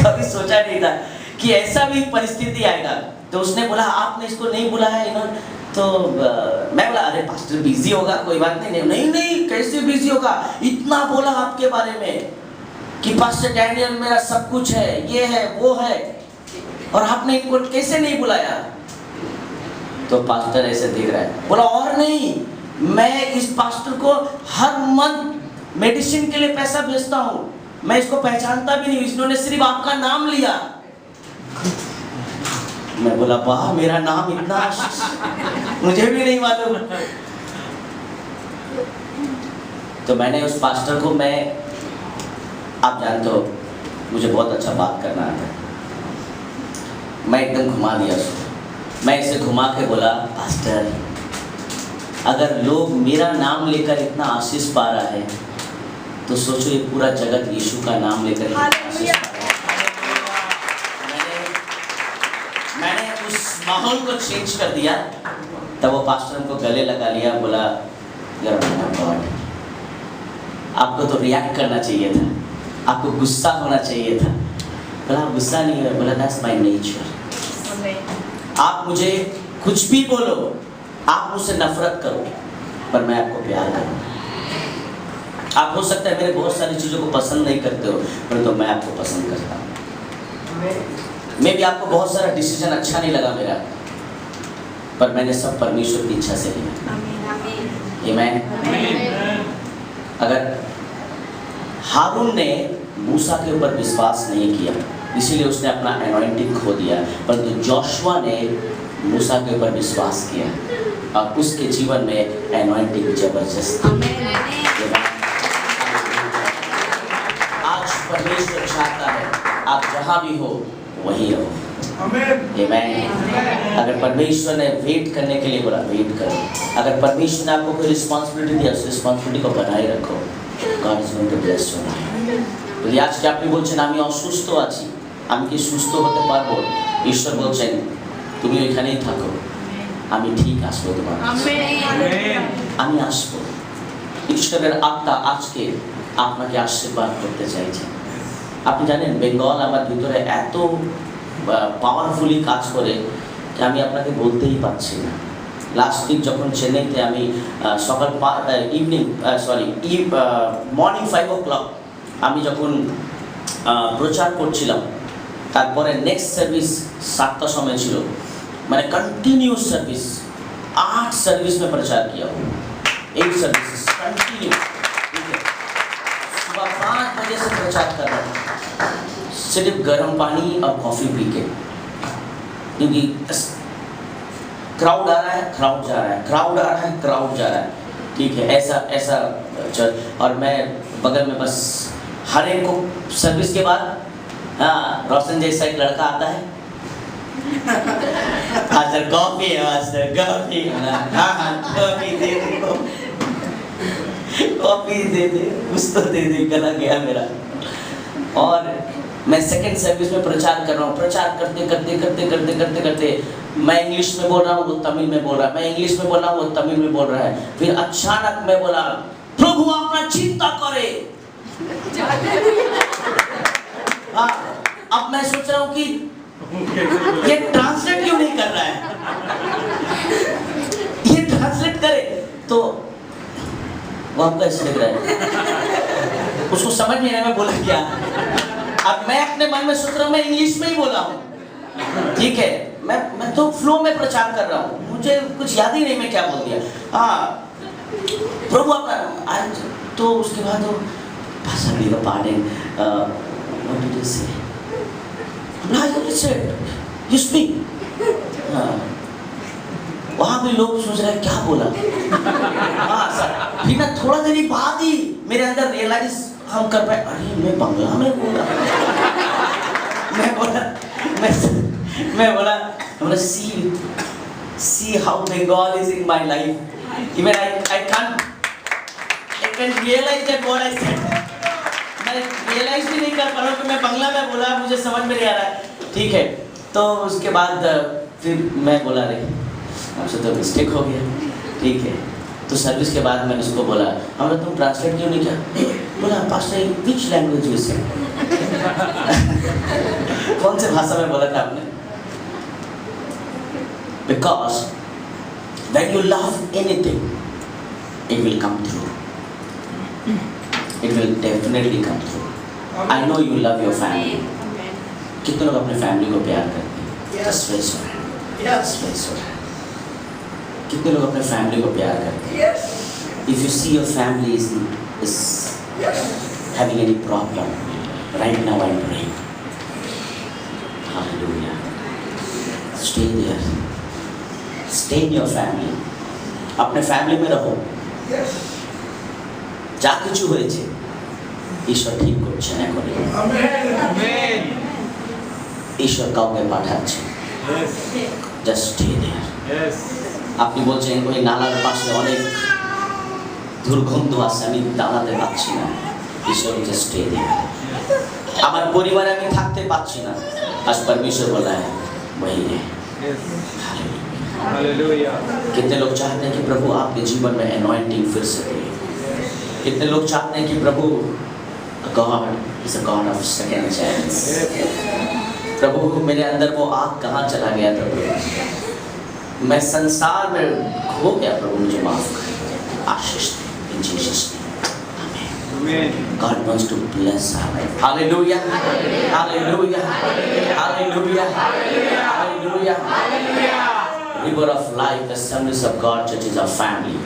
कभी सोचा नहीं था कि ऐसा भी परिस्थिति आएगा। तो उसने बोला आपने इसको नहीं बुलाया इन्होंने, तो मैं बोला अरे पास्टर बिजी होगा, कोई बात नहीं, कैसे बिजी होगा, इतना बोला आपके बारे में कि पास्टर डैनियल मेरा सब कुछ है, ये है वो है, और आपने इनको कैसे नहीं बुलाया? तो पास्टर ऐसे देख रहा है, बोला और नहीं, मैं इस पास्टर को हर मंथ मेडिसिन के लिए पैसा भेजता हूँ, मैं इसको पहचानता भी नहीं, इन्होंने सिर्फ आपका नाम लिया। मैं बोला वाह, मेरा नाम इतना मुझे भी नहीं मालूम। तो मैंने उस पास्टर को, आप जानते हो मुझे बहुत अच्छा बात करना आता है, मैं एकदम घुमा दिया उसको। मैं इसे घुमा के बोला पास्टर, अगर लोग मेरा नाम लेकर इतना आशीष पा रहा है, तो सोचो ये पूरा जगत यीशु का नाम लेकर कितना आशीष पा रहा है। मैंने उस माहौल को चेंज कर दिया। तब वो पास्टर को गले लगा लिया, बोला यार गॉड, आपको तो रिएक्ट करना चाहिए था, आपको गुस्सा होना चाहिए था। बोला गुस्सा नहीं है, बोला दैट्स माय नेचर। आप मुझे कुछ भी बोलो, आप मुझसे नफरत करो, पर मैं आपको प्यार करूँ। आप हो सकता है मेरे बहुत सारी चीज़ों को पसंद नहीं करते हो, परंतु मैं आपको पसंद करता हूँ। मैं भी आपको बहुत सारा डिसीजन अच्छा नहीं लगा मेरा, पर मैंने सब परमेश्वर की इच्छा से लिया। आमीन। अगर हारून ने मूसा के ऊपर विश्वास नहीं किया, इसीलिए उसने अपना एनॉइंटिंग खो दिया, परंतु जोशुआ ने मूसा के ऊपर विश्वास किया और उसके जीवन में एनॉइंटिंग जबरदस्त। आज परमेश्वर चाहता है आप जहाँ भी हो वहीं रहो। आमीन। अगर परमेश्वर ने वेट करने के लिए बोला, वेट करो। अगर परमेश्वर ने आपको कोई रिस्पॉन्सिबिलिटी दिया, उस रिस्पॉन्सिबिलिटी को बनाए रखो। God is going to bless your life. যদি আজকে আপনি বলছেন আমি অসুস্থ আছি, আমি কি সুস্থ হতে পারবো? ঈশ্বর বলছেন তুমি ওইখানেই থাকো, আমি ঠিক আসবো তোমার কাছে। আমি আসবো। ঈশ্বরের আত্মা আজকে আপনাকে আশীর্বাদ করতে চাইছে। আপনি জানেন বেঙ্গল আমার ভিতরে এত পাওয়ারফুলি কাজ করে যে আমি আপনাকে বলতেই পারছি না। লাস্ট উইক যখন চেন্নাইতে আমি সকাল মর্নিং 5 o'clock আমি যখন প্রচার করছিলাম, তারপরে নেক্সট সার্ভিস 7টার সময় ছিল, मैंने कंटिन्यूस सर्विस 8 सर्विस में प्रचार किया हूँ, 8 सर्विस कंटिन्यू। सुबह 5 बजे से प्रचार कर रहा हूँ, सिर्फ गर्म पानी और कॉफ़ी पी के, क्योंकि क्राउड आ रहा है, क्राउड जा रहा है, क्राउड आ रहा है, क्राउड जा रहा है। ठीक है, ऐसा और मैं बगल में बस हर एक को सर्विस के बाद हाँ रोशन जैसा एक लड़का आता है, मास्टर कॉफी है, मास्टर कॉफी, हाँ कॉफी दे दे, कॉफी दे दे, कुछ तो दे दे, गला गया मेरा। और मैं सेकंड सर्विस में प्रचार कर रहा हूँ, प्रचार करते मैं इंग्लिश में बोल रहा हूँ, वो तमिल में बोल रहा है, मैं इंग्लिश में बोल रहा हूँ, वो तमिल में बोल रहा है। फिर अचानक मैं बोला प्रभु अपना चिंता करे। हाँ, अब मैं सोच रहा हूँ कि ये ट्रांसलेट क्यों नहीं कर रहा है, ये ट्रांसलेट करे तो वो आपको ऐसे लग रहा है, उसको समझ नहीं आया मैं बोला क्या। अब मैं अपने मन में सोच रहा हूँ मैं इंग्लिश में ही बोला हूँ, ठीक है, मैं तो फ्लो में प्रचार कर रहा हूँ, मुझे कुछ याद ही नहीं मैं क्या बोल दिया। हाँ प्रभु अपना आज तो उसके बाद वो भाषा भी pardon what did you say? You speak. वहाँ भी लोग सोच रहे हैं क्या बोला। हाँ सर, फिर ना थोड़ा देर बाद ही मेरे अंदर रियलाइज हम कर पाए, अरे मैं बंगला में बोला। मैं बोला see how Bengal is in my life. Even I can't realize that what I said. मैं रियलाइज भी नहीं कर पा रहा हूँ कि मैं बंगला में बोला, मुझे समझ में नहीं आ रहा है। ठीक है, तो उसके बाद फिर मैं बोला रे हमसे तो मिस्टेक हो गया। ठीक है, तो सर्विस के बाद मैंने उसको बोला हमने तुम ट्रांसलेट क्यों नहीं किया? बोला पास्टर विच लैंग्वेज यू से कौन से भाषा में बोला था आपने? Because when you love anything it will come through, it will definitely come through. I know you love your family. कितने लोग अपने फैमिली को प्यार करते हैं? Just raise your hand. Just raise your hand. कितने लोग अपने फैमिली को प्यार करते हैं? If you see your family is having any problem, right now I'm praying. Hallelujah. Stay there. Stay in your family. अपने फैमिली में रहो। যা কিছু হয়েছে ঈশ্বর ঠিক করছেন এখনই। আমেন। ঈশ্বর কাউকে পাঠাচ্ছেন। Just stay there. আপনি বলছেন ওই নালার পাশে অনেক দুর্গন্ধ আছে, আমি দাঁড়াতে পারছি না। ঈশ্বর জাস্ট স্টে দেয়ার। আমার পরিবারে আমি থাকতে পারছি না, আজ परमेश्वर बोला है वही है। हालेलुया। कितने लोग चाहते हैं कि प्रभु आपके जीवन में एनॉइंटिंग फिर से दे। कितने लोग चाहते हैं कि प्रभु God is a God of second chance। प्रभु मेरे अंदर वो आग कहाँ चला गया था प्रभु, मैं संसार में खो गया प्रभु, मुझे माफ कर आशीष दे in Jesus name। Amen। God wants to bless our life। Hallelujah। Hallelujah। Hallelujah। Hallelujah। River of life, Assemblies of God churches are family।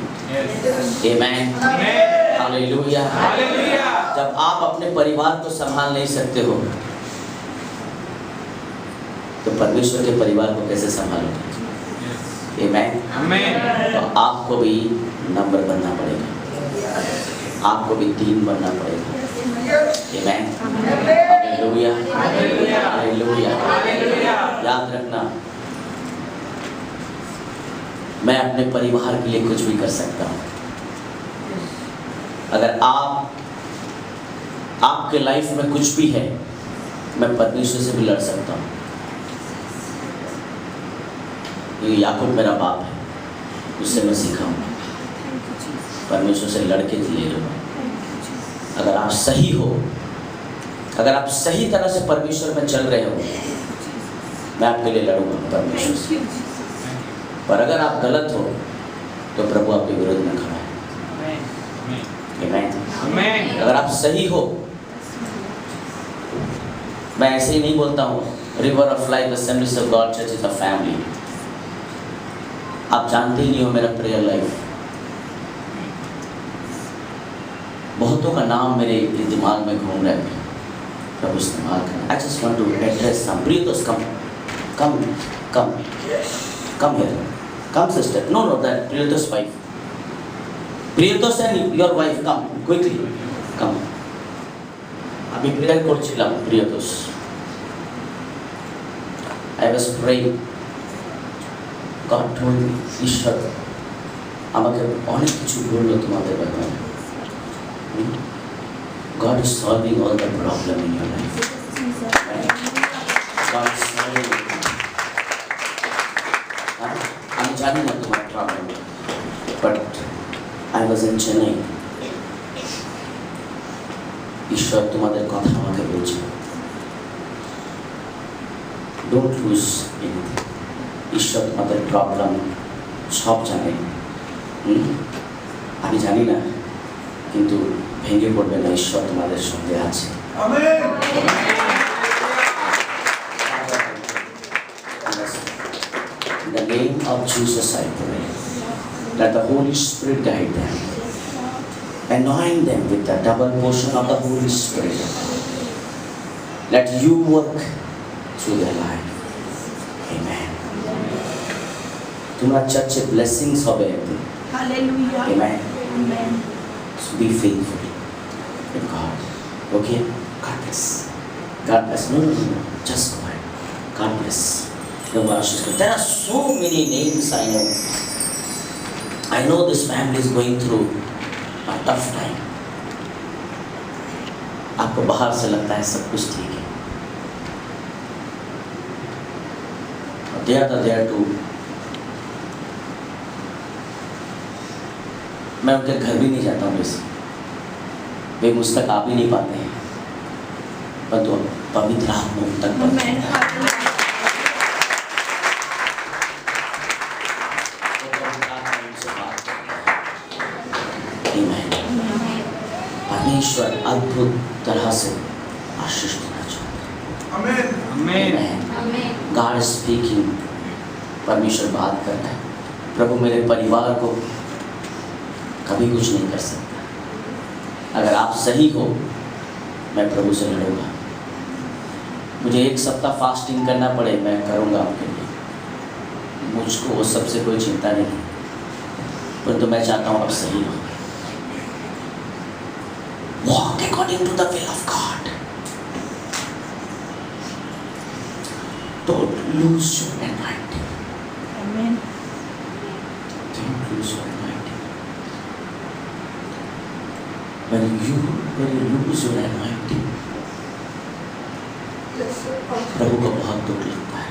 Amen। Hallelujah. जब आप अपने परिवार को संभाल नहीं सकते हो तो परमेश्वर के परिवार को कैसे संभालोगे? आमेन। तो आपको भी नंबर बनना पड़ेगा, आपको भी 3 बनना पड़ेगा। आमेन। हालेलुया। हालेलुया। याद रखना, मैं अपने परिवार के लिए कुछ भी कर सकता हूँ। अगर आप आपके लाइफ में कुछ भी है, मैं परमेश्वर से भी लड़ सकता हूँ। ये याकूब मेरा बाप है, उससे मैं सीखा हूँ, परमेश्वर से लड़के ले लूँगा। अगर आप सही हो, अगर आप सही तरह से परमेश्वर में चल रहे हो, मैं आपके लिए लड़ूंगा परमेश्वर से। पर अगर आप गलत हो तो प्रभु आपके विरोध में खड़ा है। आमीन। अगर आप सही हो, मैं ऐसे ही नहीं बोलता हूँ river of life assemblies of God church is a family. आप जानते ही नहीं हो मेरा प्रेयर लाइफ। बहुतों का नाम मेरे दिमाग में घूम रहा है, प्रभु इस्तेमाल करना। I just want to address some प्रियतोस, come here, come sister, no that Priyatos's wife, Priyatos and your wife, come quickly, come. আমি প্রেয়ার করছিলাম প্রিয়তোস, I was praying, God told me, ঈশ্বর আমাকে অনেক কিছু বললো তোমাদের ব্যাপারে। God is solving all the problem in your life. God is solving it. আমি জানি না তোমার problem, but I was in Chennai. ঈশ্বর তোমাদের কথা আমাকে বলছে, ডোন্ট লুজ এনিথিং। ঈশ্বর তোমাদের প্রবলেম সব জানে। আমি জানি না, কিন্তু ভেঙে পড়বে না, ঈশ্বর তোমাদের সঙ্গে আছে। In the name of Jesus I pray, that the Holy Spirit guide them, anoint them with the double portion of the Holy Spirit. Let you work through their life. Amen. तुम्हारा चर्च blessings होवे एकदिन। Hallelujah. Amen. Amen. So be faithful in God. Okay? God bless. God bless. No. Just go ahead. God bless. There are so many names I know. I know this family is going through a tough time. आपको बाहर से लगता है सब कुछ ठीक है, they are there to, मैं उनके घर भी नहीं जाता हूँ वैसे, वे मुझ तक आ भी नहीं पाते हैं, परंतु पवित्र आत्मा उन तक पहुंचता है। परमेश्वर अद्भुत तरह से आशीष देना चाहता है। आमीन। गॉड स्पीकिंग, परमेश्वर बात करता है। प्रभु मेरे परिवार को कभी कुछ नहीं कर सकता। अगर आप सही हो, मैं प्रभु से लड़ूंगा। मुझे 1 सप्ताह फास्टिंग करना पड़े, मैं करूंगा आपके लिए। मुझको वो सबसे कोई चिंता नहीं, परंतु मैं चाहता हूँ आप सही हो। Walk according to the will of God. Don't lose your anointing. Amen. Don't lose your anointing. When you lose your anointing, प्रभु को बहुत दुख लगता है।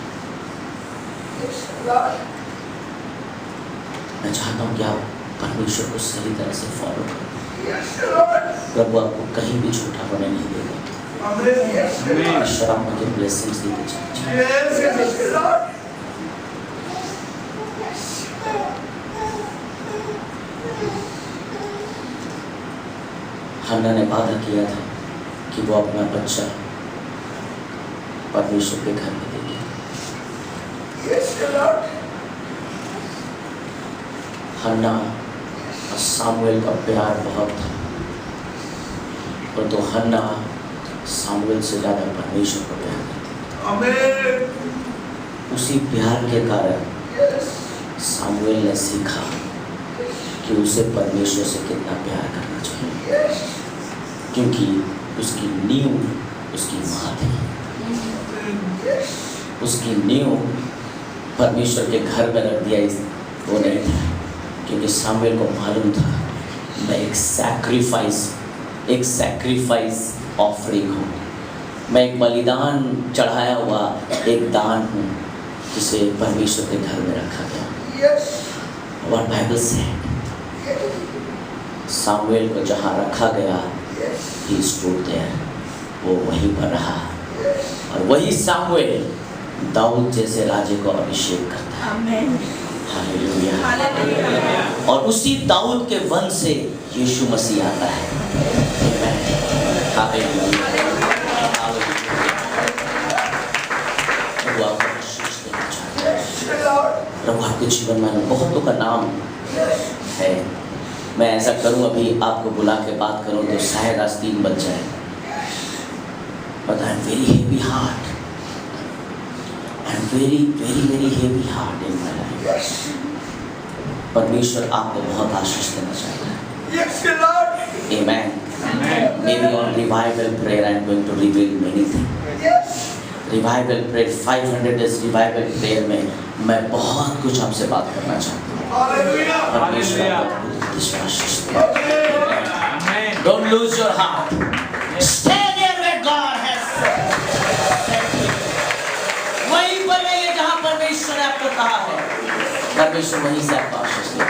मैं चाहता हूँ कि आप परमेश्वर को सही तरह से फॉलो करें। प्रभु आपको कहीं भी झूठा होने नहीं देगा। ईश्वर आपको ब्लेसिंग्स देते चले। हन्ना ने वादा किया था कि वो अपना बच्चा परमेश्वर के घर में देगी। हन्ना और सामुएल का प्यार बहुत था, और तो हन्ना सामुएल से ज़्यादा परमेश्वर को प्यार करती थी। उसी प्यार के कारण सामुएल ने सीखा कि उसे परमेश्वर से कितना प्यार करना चाहिए, क्योंकि उसकी नींव उसकी माँ थी। उसकी नींव परमेश्वर के घर में रख दिया, वो नहीं था, क्योंकि सामुएल को मालूम था मैं एक सैक्रिफाइस ऑफरिंग हूँ, मैं एक बलिदान चढ़ाया हुआ एक दान हूँ जिसे परमेश्वर के घर में रखा गया। What Bible said, सामुएल को जहाँ रखा गया, he stood there, वो वहीं पर रहा, और वही सामुएल दाऊद जैसे राजे को अभिषेक करता है। आमेन। हालेलुया। और उसी दाऊद के वंश से यीशु मसीह आता है। आमेन। हालेलुया। प्रभु आपको आशीष देना चाहता है। प्रभु आपके जीवन में बहुतों का नाम है। मैं ऐसा करूं, अभी आपको बुला के बात करूं तो शायद आज 3 बज जाए। But I am very heavy heart. I am very heavy heart in my life. परमेश्वर आपको बहुत आशीष देना चाहता है। Amen. Maybe on revival prayer I am going to reveal many things. Revival prayer, 500 days revival prayer में मैं बहुत कुछ आपसे बात करना चाहता हूँ। परमेश्वर आपको आशीष दे। Don't lose your heart. Stay there where God has set you. वहीं पर रहिए जहाँ परमेश्वर ने आपको कहा है। परमेश्वर वहीं से आपको आशीष दे।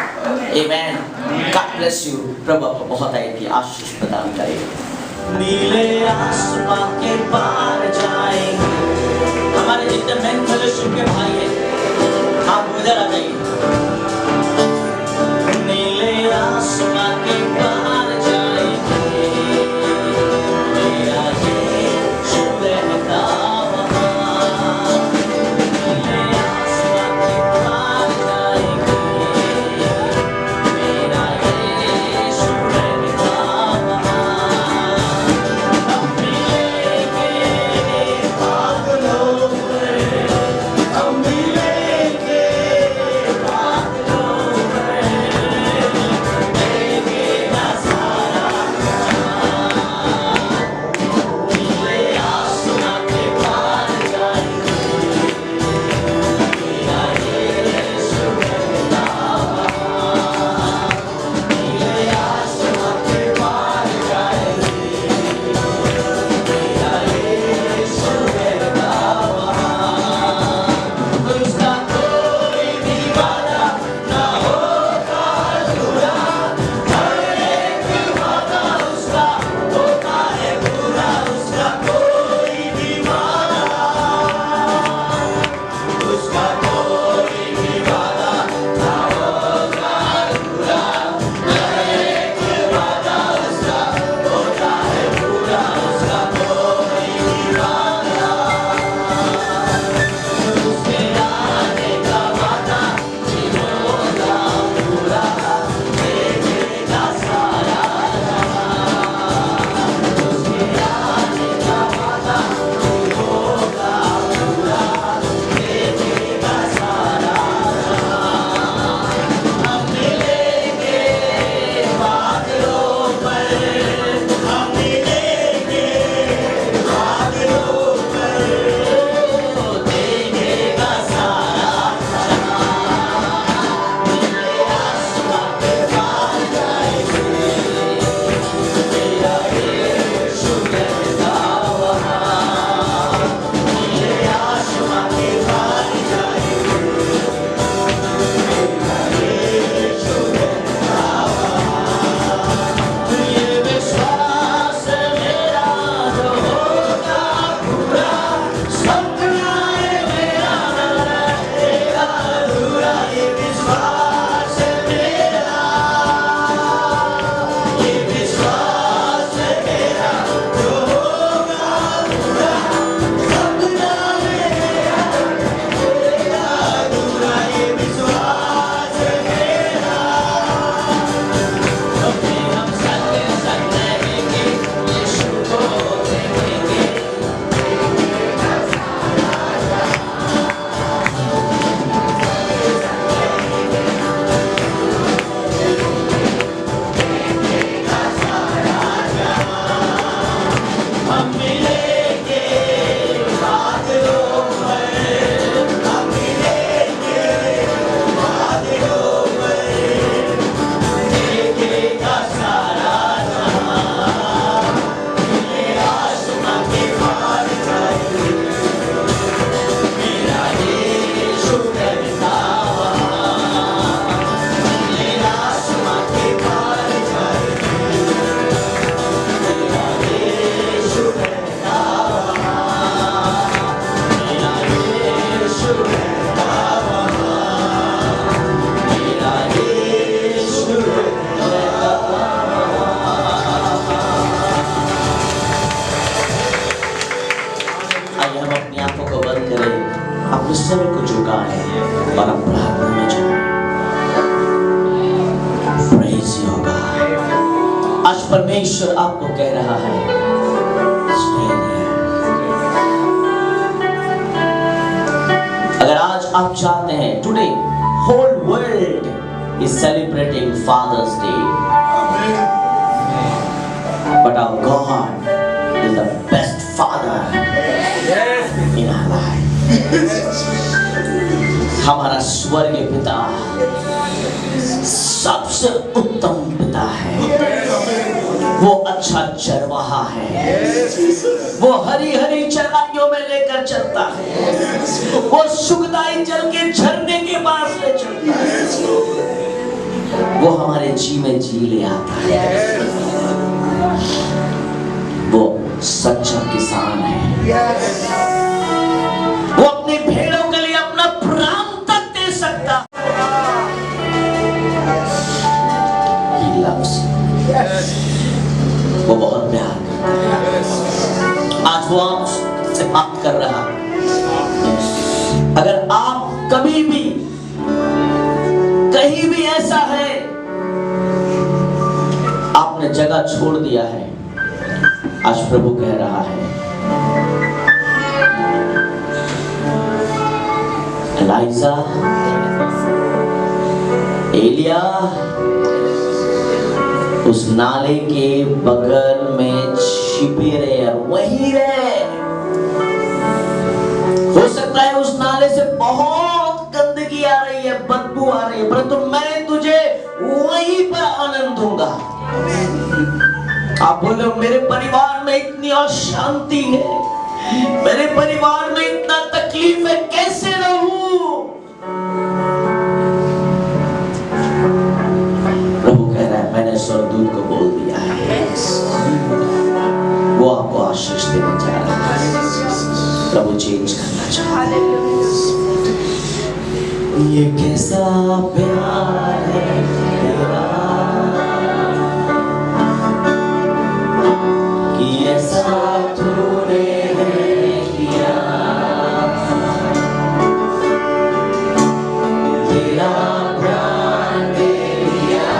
Amen. God bless you. प्रभु आपको बहुत आए कि आशीष प्रदान करेगा। नीले आसमां के पार जाएंगे। हमारे जितने मेन फेलोशिप के भाई हैं, आप उधर आ जाइए। नीले आसमां के पार जाएंगे, मेरा यीशु रहता वहाँ। नीले आसमां के पार जाएंगे, मेरा यीशु रहता वहाँ। हम मिलेंगे बादलों में। अपने समय को झुकाएं और हम प्रार्थना में जाएं। Praise your God। आज परमेश्वर आपको कह रहा है stay there। अगर आज आप चाहते हैं, today whole world is celebrating Father's Day, but our God is the best Father in our life। हमारा स्वर्गीय पिता सबसे उत्तम पिता है। वो अच्छा चरवाहा है। वो हरी हरी चराइयों में लेकर चलता है। वो सुखदाई जल के झरने के पास ले चलता है। वो हमारे जी में जी ले आता है। वो सच्चा किसान है। वो अपनी भेड़ों के लिए अपना प्राण तक दे सकता। He loves you। वो बहुत प्यार करता है। आज वो आपसे बात कर रहा है। अगर आप कभी भी कहीं भी ऐसा है, आपने जगह छोड़ दिया है, आज प्रभु कह रहा है एलिजा, एलिया उस नाले के बगल में छिपे रहे और वहीं रहे। हो सकता है उस नाले से बहुत गंदगी आ रही है, बदबू आ रही है, परंतु मैं तुझे वहीं पर आनंद दूंगा। आप बोलो मेरे परिवार में इतनी अशांति है, मेरे परिवार में इतना तकलीफ है, कैसे रहूं? प्रभु कह रहा है मैंने स्वर्गदूत को बोल दिया है, वो आपको आशीष देने जा रहा है। प्रभु चेंज करना चाहता है। ये कैसा प्यार है तेरा कि ऐसा तूने किया। तेरा प्राण दे दिया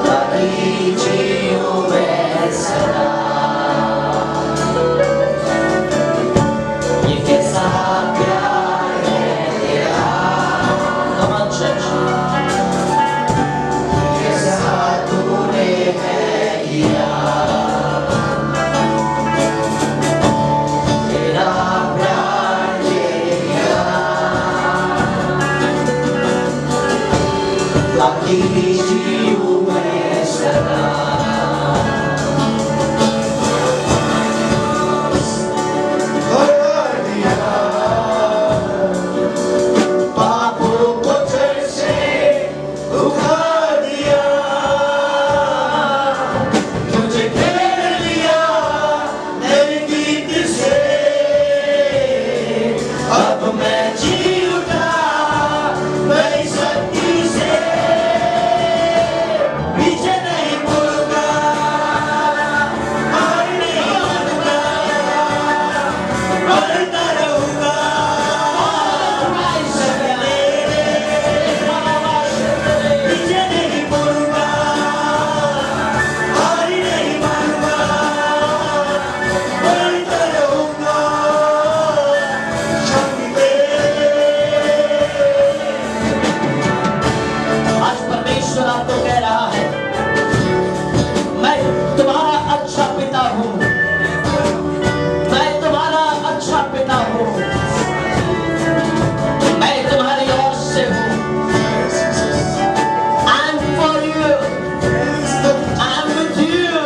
ताकि जीऊं मैं सदा। ये कैसा प्यार है तेरा। Come on, church। कैसा तूने है किया। तेरा प्यार दे दिया ताकि जीऊं मैं सदा। पापों को जड़ से उखाड़ दिया, मुझे घेर लिया मेरे गीत से। अब मैं जी उठा नई शक्ति से। पीछे नहीं मुड़ूंगा, हार नहीं मानूंगा, बढ़ता रहूंगा। पीछे नहीं मुड़ूंगा, हार नहीं मानूंगा, बढ़ता रहूंगा। आज परमेश्वर आपको कह रहा है मैं तुम्हारा अच्छा पिता हूँ। मैं तुम्हारा अच्छा पिता हूँ। मैं तुम्हारी ओर से हूँ। I'm for you। I'm with you।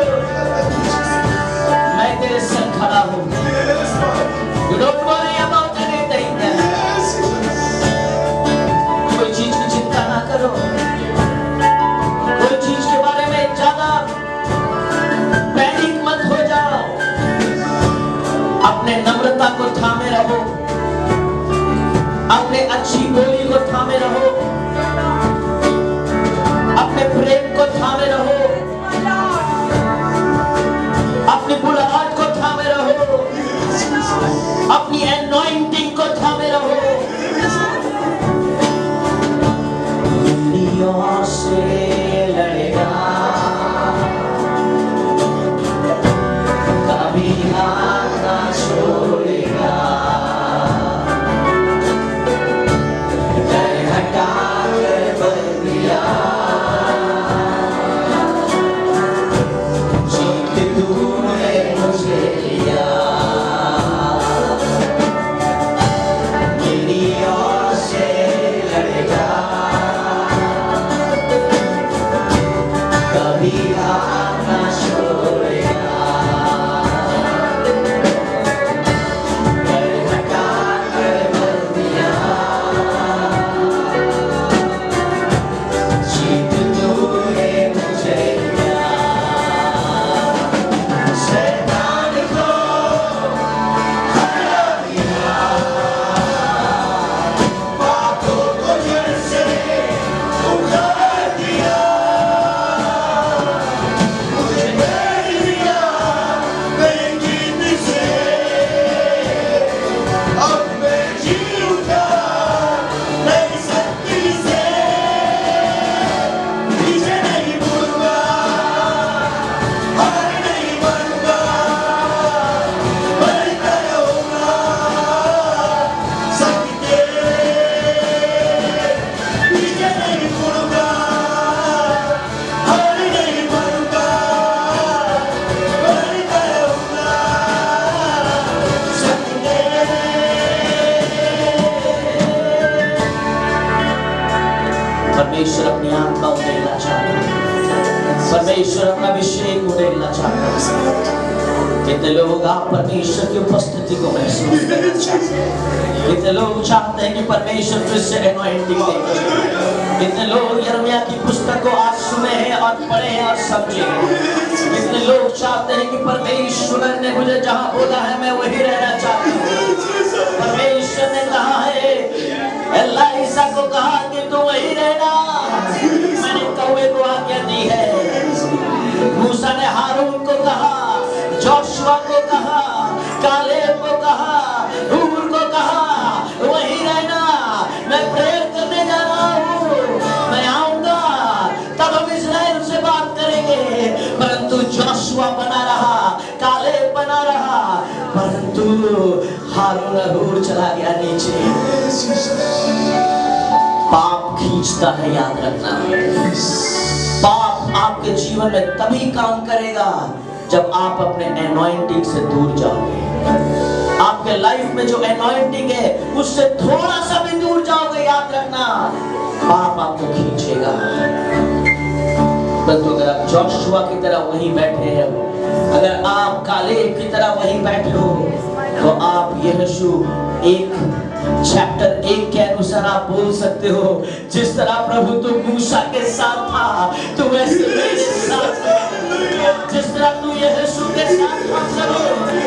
मैं तेरे संग खड़ा हूँ। You don't worry about anything। कोई चीज की चिंता ना करो। कोई चीज के बारे में ज्यादा पैनिक मत हो जाओ। अपने नम्रता को थामे रहो। अपने अच्छी बोली को थामे रहो। अपने प्रेम को थामे रहो। अपनी बुलाहट को थामे रहो। अपनी एनॉइंटिंग को थामे रहो। दुनिया से लड़ेगा, कभी हाथ ना छोड़ेगा, डर हटा कर बल दिया, जीत तूने मुझे लिया, मेरी ओर से लड़ेगा, कभी हाथ ना छोड़ेगा, डर हटा कर बल दिया, जीत तूने मुझे लिया। शैतान को हरा दिया, बातों को जड़ से उखाड़ दिया, मुझे दे दिया मेरे गीत से, अब मैं जी उठा नई शक्ति से, पीछे नहीं मुड़ूंगा, हार नहीं मानूंगा, बढ़ता रहूंगा सबके, पीछे नहीं मुड़ूंगा, हार नहीं मानूंगा, बढ़ता रहूंगा सबके। परमेश्वर अपनी आत्मा उड़ेलना चाहता है, परमेश्वर अपना अभिषेक उड़ेलना चाहता है। कितने लोग आप परमेश्वर की उपस्थिति को महसूस करना चाहते हैं, कितने लोग चाहते हैं कि परमेश्वर फिर से एनॉइंटिंग दे, कितने लोग यिर्मयाह की पुस्तक को आज सुने हैं और पढ़े हैं और समझे हैं, कितने लोग चाहते हैं कि परमेश्वर ने मुझे जहां बोला है मैं वही रहना चाहता हूँ। परमेश्वर ने कहा है, एलीशा को कहा कि तू वही रहना, मैंने कौवे को आज्ञा दी है। मूसा ने हारून को कहा, जोशुआ को कहा, कालेब को कहा, हूर को कहा, वही रहना, मैं प्रेयर करने जा रहा हूँ, मैं आऊंगा तब हम इस्राएल से बात करेंगे। परंतु जोशुआ बना रहा, कालेब बना रहा, परंतु हारून और हूर चला गया नीचे। पाप खींचता है, याद रखना। पाप आपके जीवन में तभी काम करेगा जब आप अपने एनॉइंटिंग से दूर जाओगे। आपके लाइफ में जो एनॉइंटिंग है उससे थोड़ा सा भी दूर जाओगे, याद रखना पाप आपको खींचेगा। परंतु अगर आप जोशुआ की तरह वहीं बैठे हैं, अगर आप कालेब की तरह वहीं बैठे हो, तो आप यहोशू 1:1 के अनुसार आप बोल सकते हो, जिस तरह प्रभु तू मूसा के साथ था तो वैसे मेरे साथ रहे। जिस तरह तू यहोशू के साथ था चलो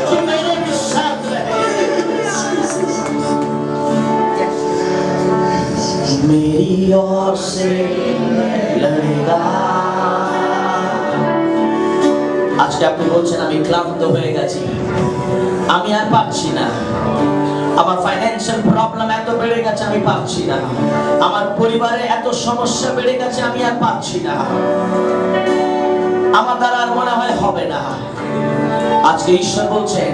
तू मेरे भी साथ रहे। मेरी ओर से लड़ेगा। আজকে আপনি বলছেন আমি ক্লান্ত হয়ে গেছি, আমি আর পারছি না, আমার ফাইন্যান্সিয়াল প্রবলেম এত বেড়ে গেছে আমি পারছি না, আমার পরিবারে এত সমস্যা বেড়ে গেছে আমি আর পারছি না, আমার দ্বারা আর মনে হয় হবে না। আজকে ঈশ্বর বলছেন,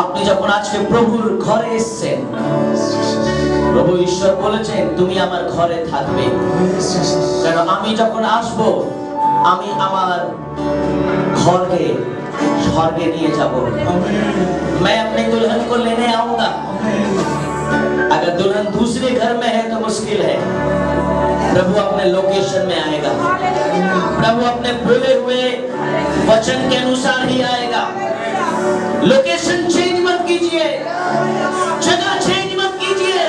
আপনি যখন আজকে প্রভুর ঘরে এসেছেন, প্রভু ঈশ্বর বলেছেন তুমি আমার ঘরে থাকবে, কারণ আমি যখন আসবো আমি আমার ঘরকে स्वर्गे लिए जाओ। मैं अपने दुल्हन को लेने आऊंगा। अगर दुल्हन दूसरे घर में है तो मुश्किल है, प्रभु अपने लोकेशन में आएगा, प्रभु अपने बोले हुए वचन के अनुसार ही आएगा। लोकेशन चेंज मत कीजिए, जगह चेंज मत कीजिए।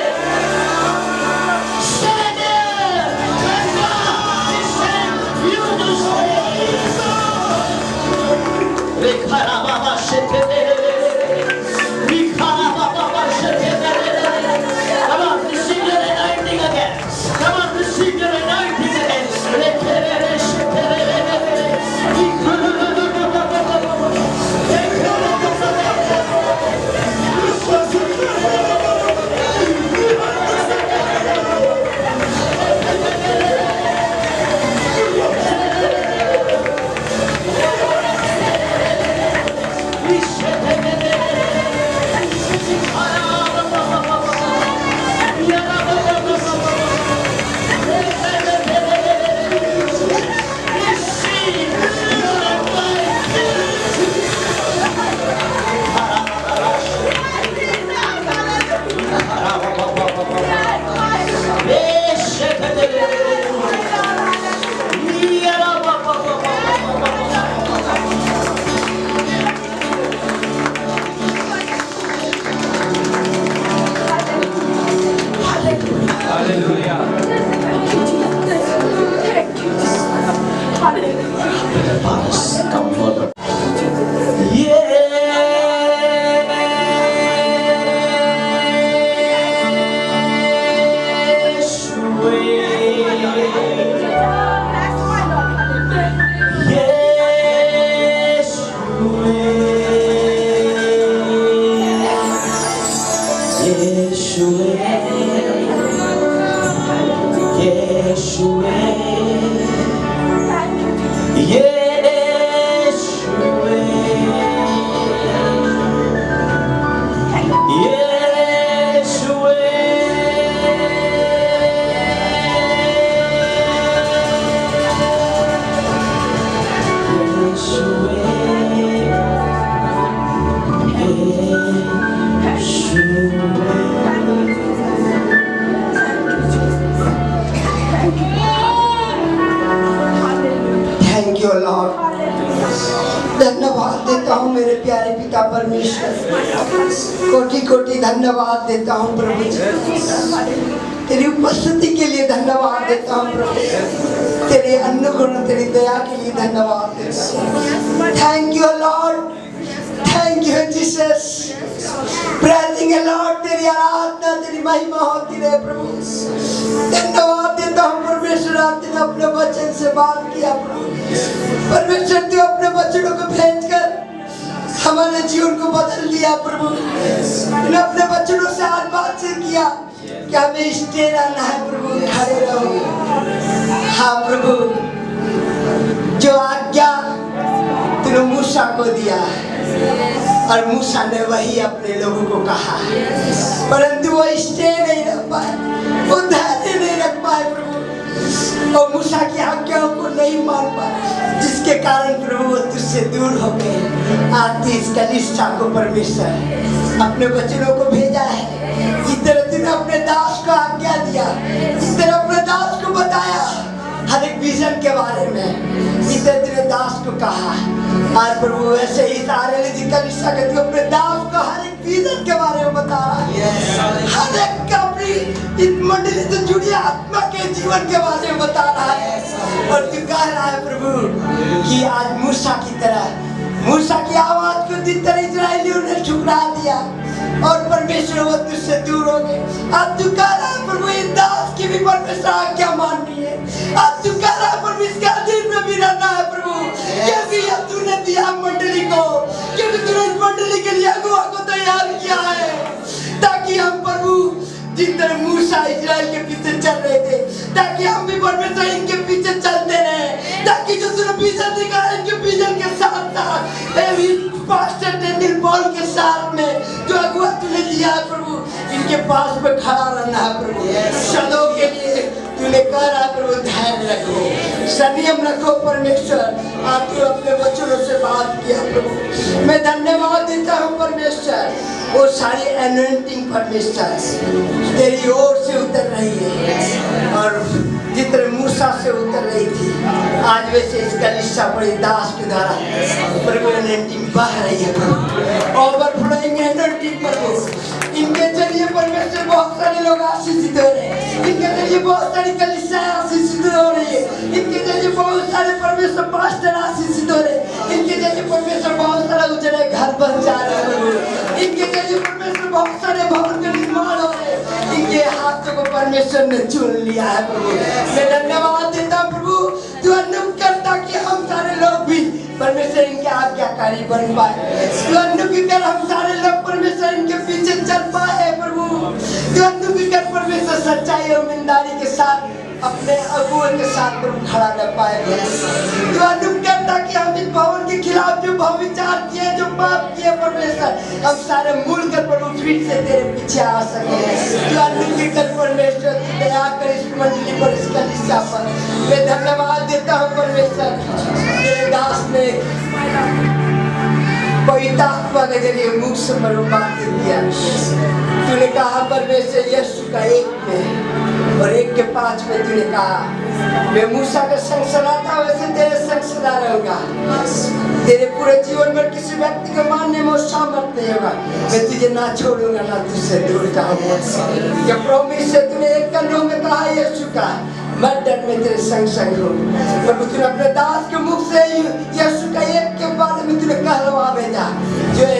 Thank you Lord. धन्यवाद देता हूँ मेरे प्यारे पिता परमेश्वर, कोटि कोटि धन्यवाद देता हूँ प्रभु जी। तेरी उपस्थिति के लिए धन्यवाद देता हूँ प्रभु, तेरे अनुग्रह तेरी दया के लिए धन्यवाद देता हूँ। Thank you Lord, thank you Jesus. Praising Lord, तेरी आराधना तेरी महिमा होती रहे प्रभु। धन्यवाद देता हूँ परमेश्वर, आपने अपने वचन से बात किया प्रभु। परमेश्वर तू अपने वचनों को भेजकर हमारे जीवन को बदल दिया प्रभु। तूने अपने वचनों से आज बातचीत किया कि हमें स्टे रहना है प्रभु, खड़े रहो। हाँ प्रभु, जो आज्ञा तूने मूसा को दिया और मूसा ने वही अपने लोगों को कहा, परंतु वो स्टे नहीं रख पाए, वो धैर्य नहीं रख पाए प्रभु, और मूसा की आज्ञाओं को नहीं मान पाए, जिसके कारण प्रभु वो तुझसे दूर हो गए। आज इस कलीसिया को परमेश्वर अपने वचनों को भेजा है। इस तरह तूने अपने दास को आज्ञा दिया, इस तरह अपने दास को बताया हर एक विजन के बारे में। इस तरह तूने दास को कहा आज प्रभु वैसे ही सारे कलीसिया के तू अपने दास को हर एक विजन के बारे में बता रहा है। हर एक अपनी इस मंडली से जुड़ी आत्मा के जीवन के बारे में बता रहा है। और तू कह रहा है प्रभु कि आज मूसा की तरह, मूसा की आवाज को जिस तरह इस्राएलियों ने ठुकरा दिया और परमेश्वर वो तुझसे दूर हो गए, आज तू कह रहा है प्रभु इस दास की भी परमेश्वर आज्ञा माननी है। आज तू कह रहा है प्रभु इसके अधीन में भी रहना है प्रभु, क्योंकि यह तूने दिया मंडली को, क्योंकि तूने इस मंडली के लिए अगुआ को तैयार किया है, ताकि हम प्रभु जिस तरह मूसा इस्राएल के पीछे चल रहे थे, ताकि हम भी परमेश्वर इनके पीछे चलते रहे, ताकि जो तूने विजन दिखाया इनके विजन के साथ साथ पास्टर डेनियल पॉल के साथ में जो अगुआ तूने दिया है प्रभु, इनके पास में खड़ा रहना है प्रभु। सदों के लिए तूने कह रहा है प्रभु, धैर्य रखो, संयम रखो परमेश्वर। आप तू अपने बच्चों से बात किया प्रभु, मैं धन्यवाद देता हूँ परमेश्वर। वो सारी एनोइंटिंग परमेश्वर तेरी ओर से उतर रही है, और जिस तरह मूसा से उतर रही थी आज वैसे इस कलीसिया बड़ी दास के द्वारा प्रभु एनोइंटिंग बह रही है प्रभु, ओवरफ्लोइंग एनोइंटिंग प्रभु। इनके जरिए परमेश्वर बहुत सारे लोग आशीषित हो रहे हैं, इनके जरिए बहुत सारी कलीसिया आशीषित हो रही है, इनके जरिए बहुत सारे परमेश्वर पास्टर आशीषित हो रहे हैं, इनके जरिए परमेश्वर बहुत सारा उजड़े घर बन जा रहे हैं प्रभु, इनके जरिए परमेश्वर बहुत सारे भवन के निर्माण हो रहे हैं, इनके हाथों को परमेश्वर ने चुन लिया है प्रभु। मैं धन्यवाद देता हूँ प्रभु, तू अनुग्रह करता कि हम सारे लोग भी परमेश्वर इनके आज्ञाकारी बन पाए, तू अनुग्रह कर हम सारे लोग परमेश्वर इनके पीछे चल पाए प्रभु, तू अनुग्रह कर परमेश्वर सच्चाई और ईमानदारी के साथ अपने अगुओं के साथ प्रभु खड़ा रह पाए। तू अनुग्रह करता कि हम इस भवन के खिलाफ जो भविचार किए, जो पाप किए परमेश्वर, हम सारे मूल कर प्रभु फिर से तेरे पीछे आ सके। तू अनुग्रह कर परमेश्वर, दया कर इस मंडली पर, इस कलीसिया पर। मैं धन्यवाद देता हूँ परमेश्वर, तेरे दास ने पवित्र आत्मा के जरिए मुख से बात किया। तूने कहा परमेश्वर यीशु का एक में और एक के 5 में तूने कहा मैं मूसा के संग सदा था वैसे तेरे संग सदा रहूंगा। तेरे पूरे जीवन में किसी व्यक्ति को मानने में सामर्थ नहीं होगा, मैं तुझे ना छोड़ूंगा ना तुझसे दूर जाऊंगा। ये प्रॉमिस से तूने एक कन्नों में कहा यीशु का, मैं डर में तेरे संग संग हूँ प्रभु। तूने अपने दास के मुख से यीशु का एक के बारे में तूने कहलवा भेजा जो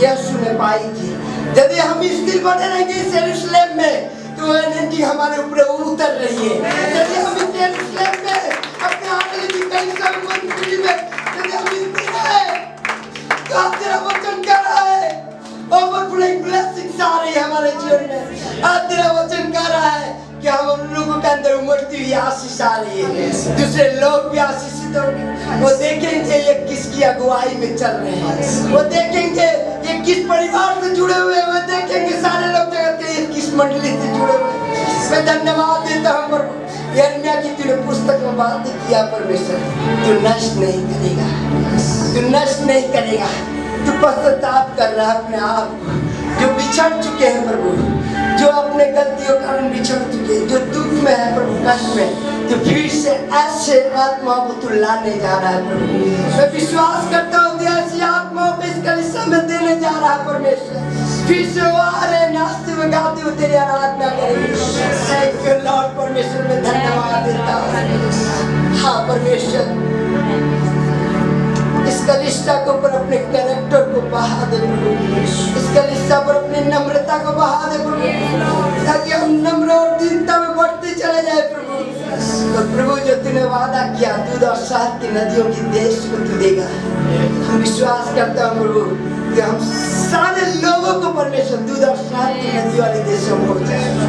यीशु ने पाई थी। यदि हम इस दिल बने रहेंगे इस यरूशलेम में तो एनर्जी हमारे ऊपर उतर रही है। यदि हम इस यरूशलेम में अपने आगे की कई सब मंदिर में यदि हम इस आज तेरा वचन कह रहा है ओवरफ्लोइंग ब्लेसिंग्स आ रही है हमारे जीवन में। आज तेरा वचन कह रहा है कि हम लोगों के अंदर उमड़ती हुई आशीष आ रही है, दूसरे लोग भी आशीषित होंगे। वो देखेंगे ये किसकी अगुवाई में चल रहे हैं, वो देखेंगे ये किस परिवार से जुड़े हुए हैं, वो देखेंगे सारे लोग जगत के ये किस मंडली से जुड़े हुए हैं। मैं धन्यवाद देता हूँ प्रभु, यिर्मयाह की तूने पुस्तक में बात किया परमेश्वर, तू नष्ट नहीं करेगा, तू नष्ट नहीं करेगा। तू पश्चाताप कर रहा है अपने आप को, जो बिछड़ चुके हैं प्रभु, जो अपने गलतियों के कारण बिछड़ चुके हैं, जो दुख में है प्रभु, कष्ट में, तो फिर से ऐसे आत्मा को तू लाने जा रहा है प्रभु। मैं विश्वास करता हूँ कि ऐसी आत्मा को इस कलीसिया में देने जा रहा है परमेश्वर। फिर से वो आ रहे नाचते हुए गाते हुए तेरी आराधना करेंगे। थैंक यू लॉर्ड परमेश्वर, मैं धन्यवाद देता हूँ। हाँ परमेश्वर, इस कलीसिया के ऊपर अपने कैरेक्टर को बहा दे प्रभु, इस कलीसिया पर अपनी नम्रता को बहा दे प्रभु, ताकि हम नम्र और दीनता में बढ़ते चले जाए प्रभु। तो प्रभु जो तूने वादा किया दूध और शहद की नदियों की देश को तू देगा, हम विश्वास करता हूँ प्रभु कि हम सारे लोगों को परमेश्वर दूध और शहद की नदी वाले देशों में पहुँचाएगा।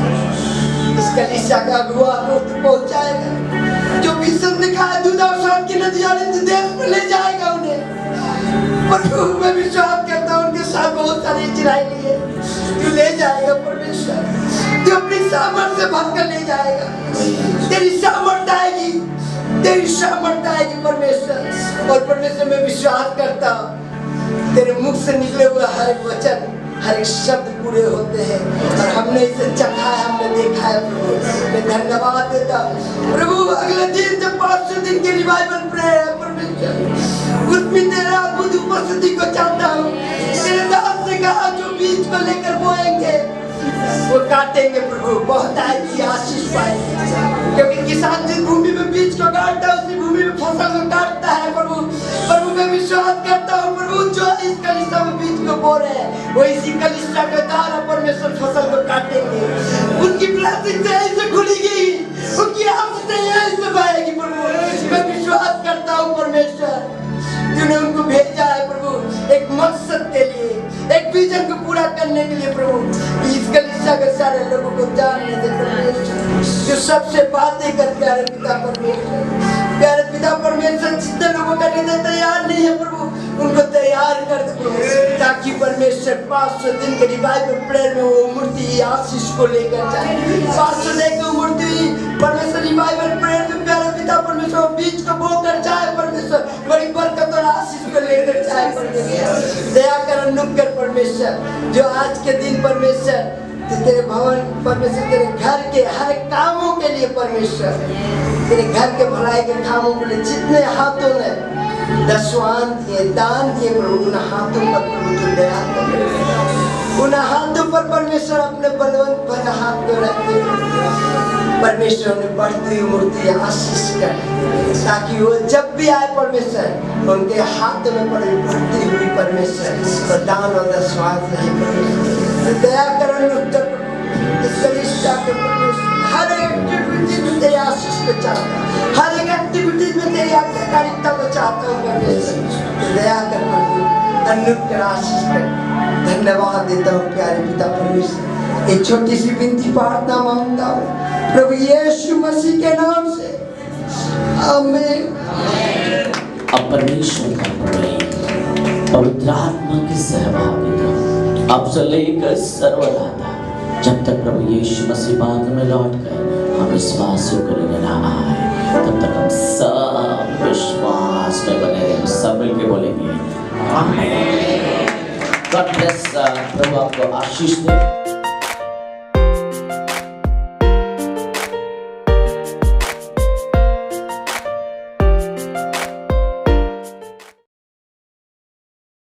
इस कलीसिया का अगुआ को तू पहुँचाएगा, जो विजन दिखा है दूध और शहद की नदी वाले देश में ले जाएगा उन्हें। प्रभु मैं विश्वास करता हूँ उनके साथ बहुत सारी इजरायली है, तू ले जाएगा परमेश्वर, तू अपनी सामर्थ से भरकर ले जाएगा। तेरी सामर्थ आएगी, तेरी सामर्थ आएगी परमेश्वर। और परमेश्वर मैं विश्वास करता हूँ तेरे मुख से निकले हुए हर एक वचन, हर एक शब्द पूरे होते हैं, और हमने इसे चखा है, हमने देखा है प्रभु। मैं धन्यवाद देता हूँ प्रभु। अगले दिन जब 500 दिन के रिवाइवल प्रेयर है परमेश्वर, उसमें तेरा अद्भुत उपस्थिति को चाहता हूँ। तेरे दास ने कहा जो बीज को लेकर बोएंगे वो काटेंगे प्रभु, बहुत आएगी आशीष पाएंगे, क्योंकि किसान जिस भूमि में बीज को काटता है उसी भूमि में फसल को काटता है प्रभु। प्रभु मैं विश्वास करता हूँ प्रभु, जो इस कलीसिया में बीज को बो रहे हैं वो इसी कलीसिया के द्वारा परमेश्वर फसल को काटेंगे। उनकी ब्लेसिंग से खुलेगी, उनकी आशीष यहीं से बहेगी प्रभु। मैं विश्वास करता हूँ परमेश्वर, तूने उनको भेजा है प्रभु एक मकसद के लिए, एक विजन को पूरा करने के लिए प्रभु। इस कलीसिया के सारे लोगों को जानने दे परमेश्वर, जो सबसे बातें कर प्यारे पिता परमेश्वर, प्यारे पिता परमेश्वर। जितने लोगों का हृदय तैयार नहीं है प्रभु उनको तैयार कर दे प्रभु, ताकि परमेश्वर 500 दिन के रिवाइवल प्रेयर में वो मूर्ति आशीष को लेकर जाए। 500 दिन की मूर्ति परमेश्वर रिवाइवल प्रेयर में प्यारे पिता परमेश्वर बीज को बो कर जाए परमेश्वर, बड़ी बरकत और आशीष को लेकर जाए परमेश्वर। दया कर, अनुग्रह परमेश्वर, जो आज के दिन परमेश्वर तेरे भवन परमेश्वर, तेरे घर के हर कामों के लिए परमेश्वर, तेरे घर के भलाई के कामों के लिए जितने हाथों ने दशवान दिए, दान दिए प्रभु, उन हाथों पर प्रभु तू दया कर, उन हाथों पर परमेश्वर अपने बलवंत भरे हाथ को रखते परमेश्वर ने बढ़ती हुई मूर्ति आशीष कर, ताकि वो जब भी आए परमेश्वर उनके हाथ में बढ़ती हुई परमेश्वर और दान और दशवान रहे परमेश्वर। दया कर, इस कलीसिया के परमेश्वर हर एक एक्टिविटी में तेरी आशीष को चाहता हूँ, हर एक एक्टिविटी में तेरी आज्ञाकारिता को चाहता हूँ परमेश्वर। दया कर प्रभु, अनुग्रह आशीष कर। धन्यवाद देता हूँ प्यारे पिता परमेश्वर, एक छोटी सी विनती प्रार्थना मांगता हूँ प्रभु यीशु मसीह के नाम से, आमीन। अब परमेश्वर का प्रेम, पवित्र आत्मा की सहभागिता अब से लेकर सर्वदा जब तक प्रभु यीशु मसीह बाद में लौट कर हम विश्वासियों को लेने ना आए, तब तक हम सब विश्वास में बने रहे। हम सब मिलकर बोलेंगे आमीन। God bless. प्रभु आपको आशीष दे।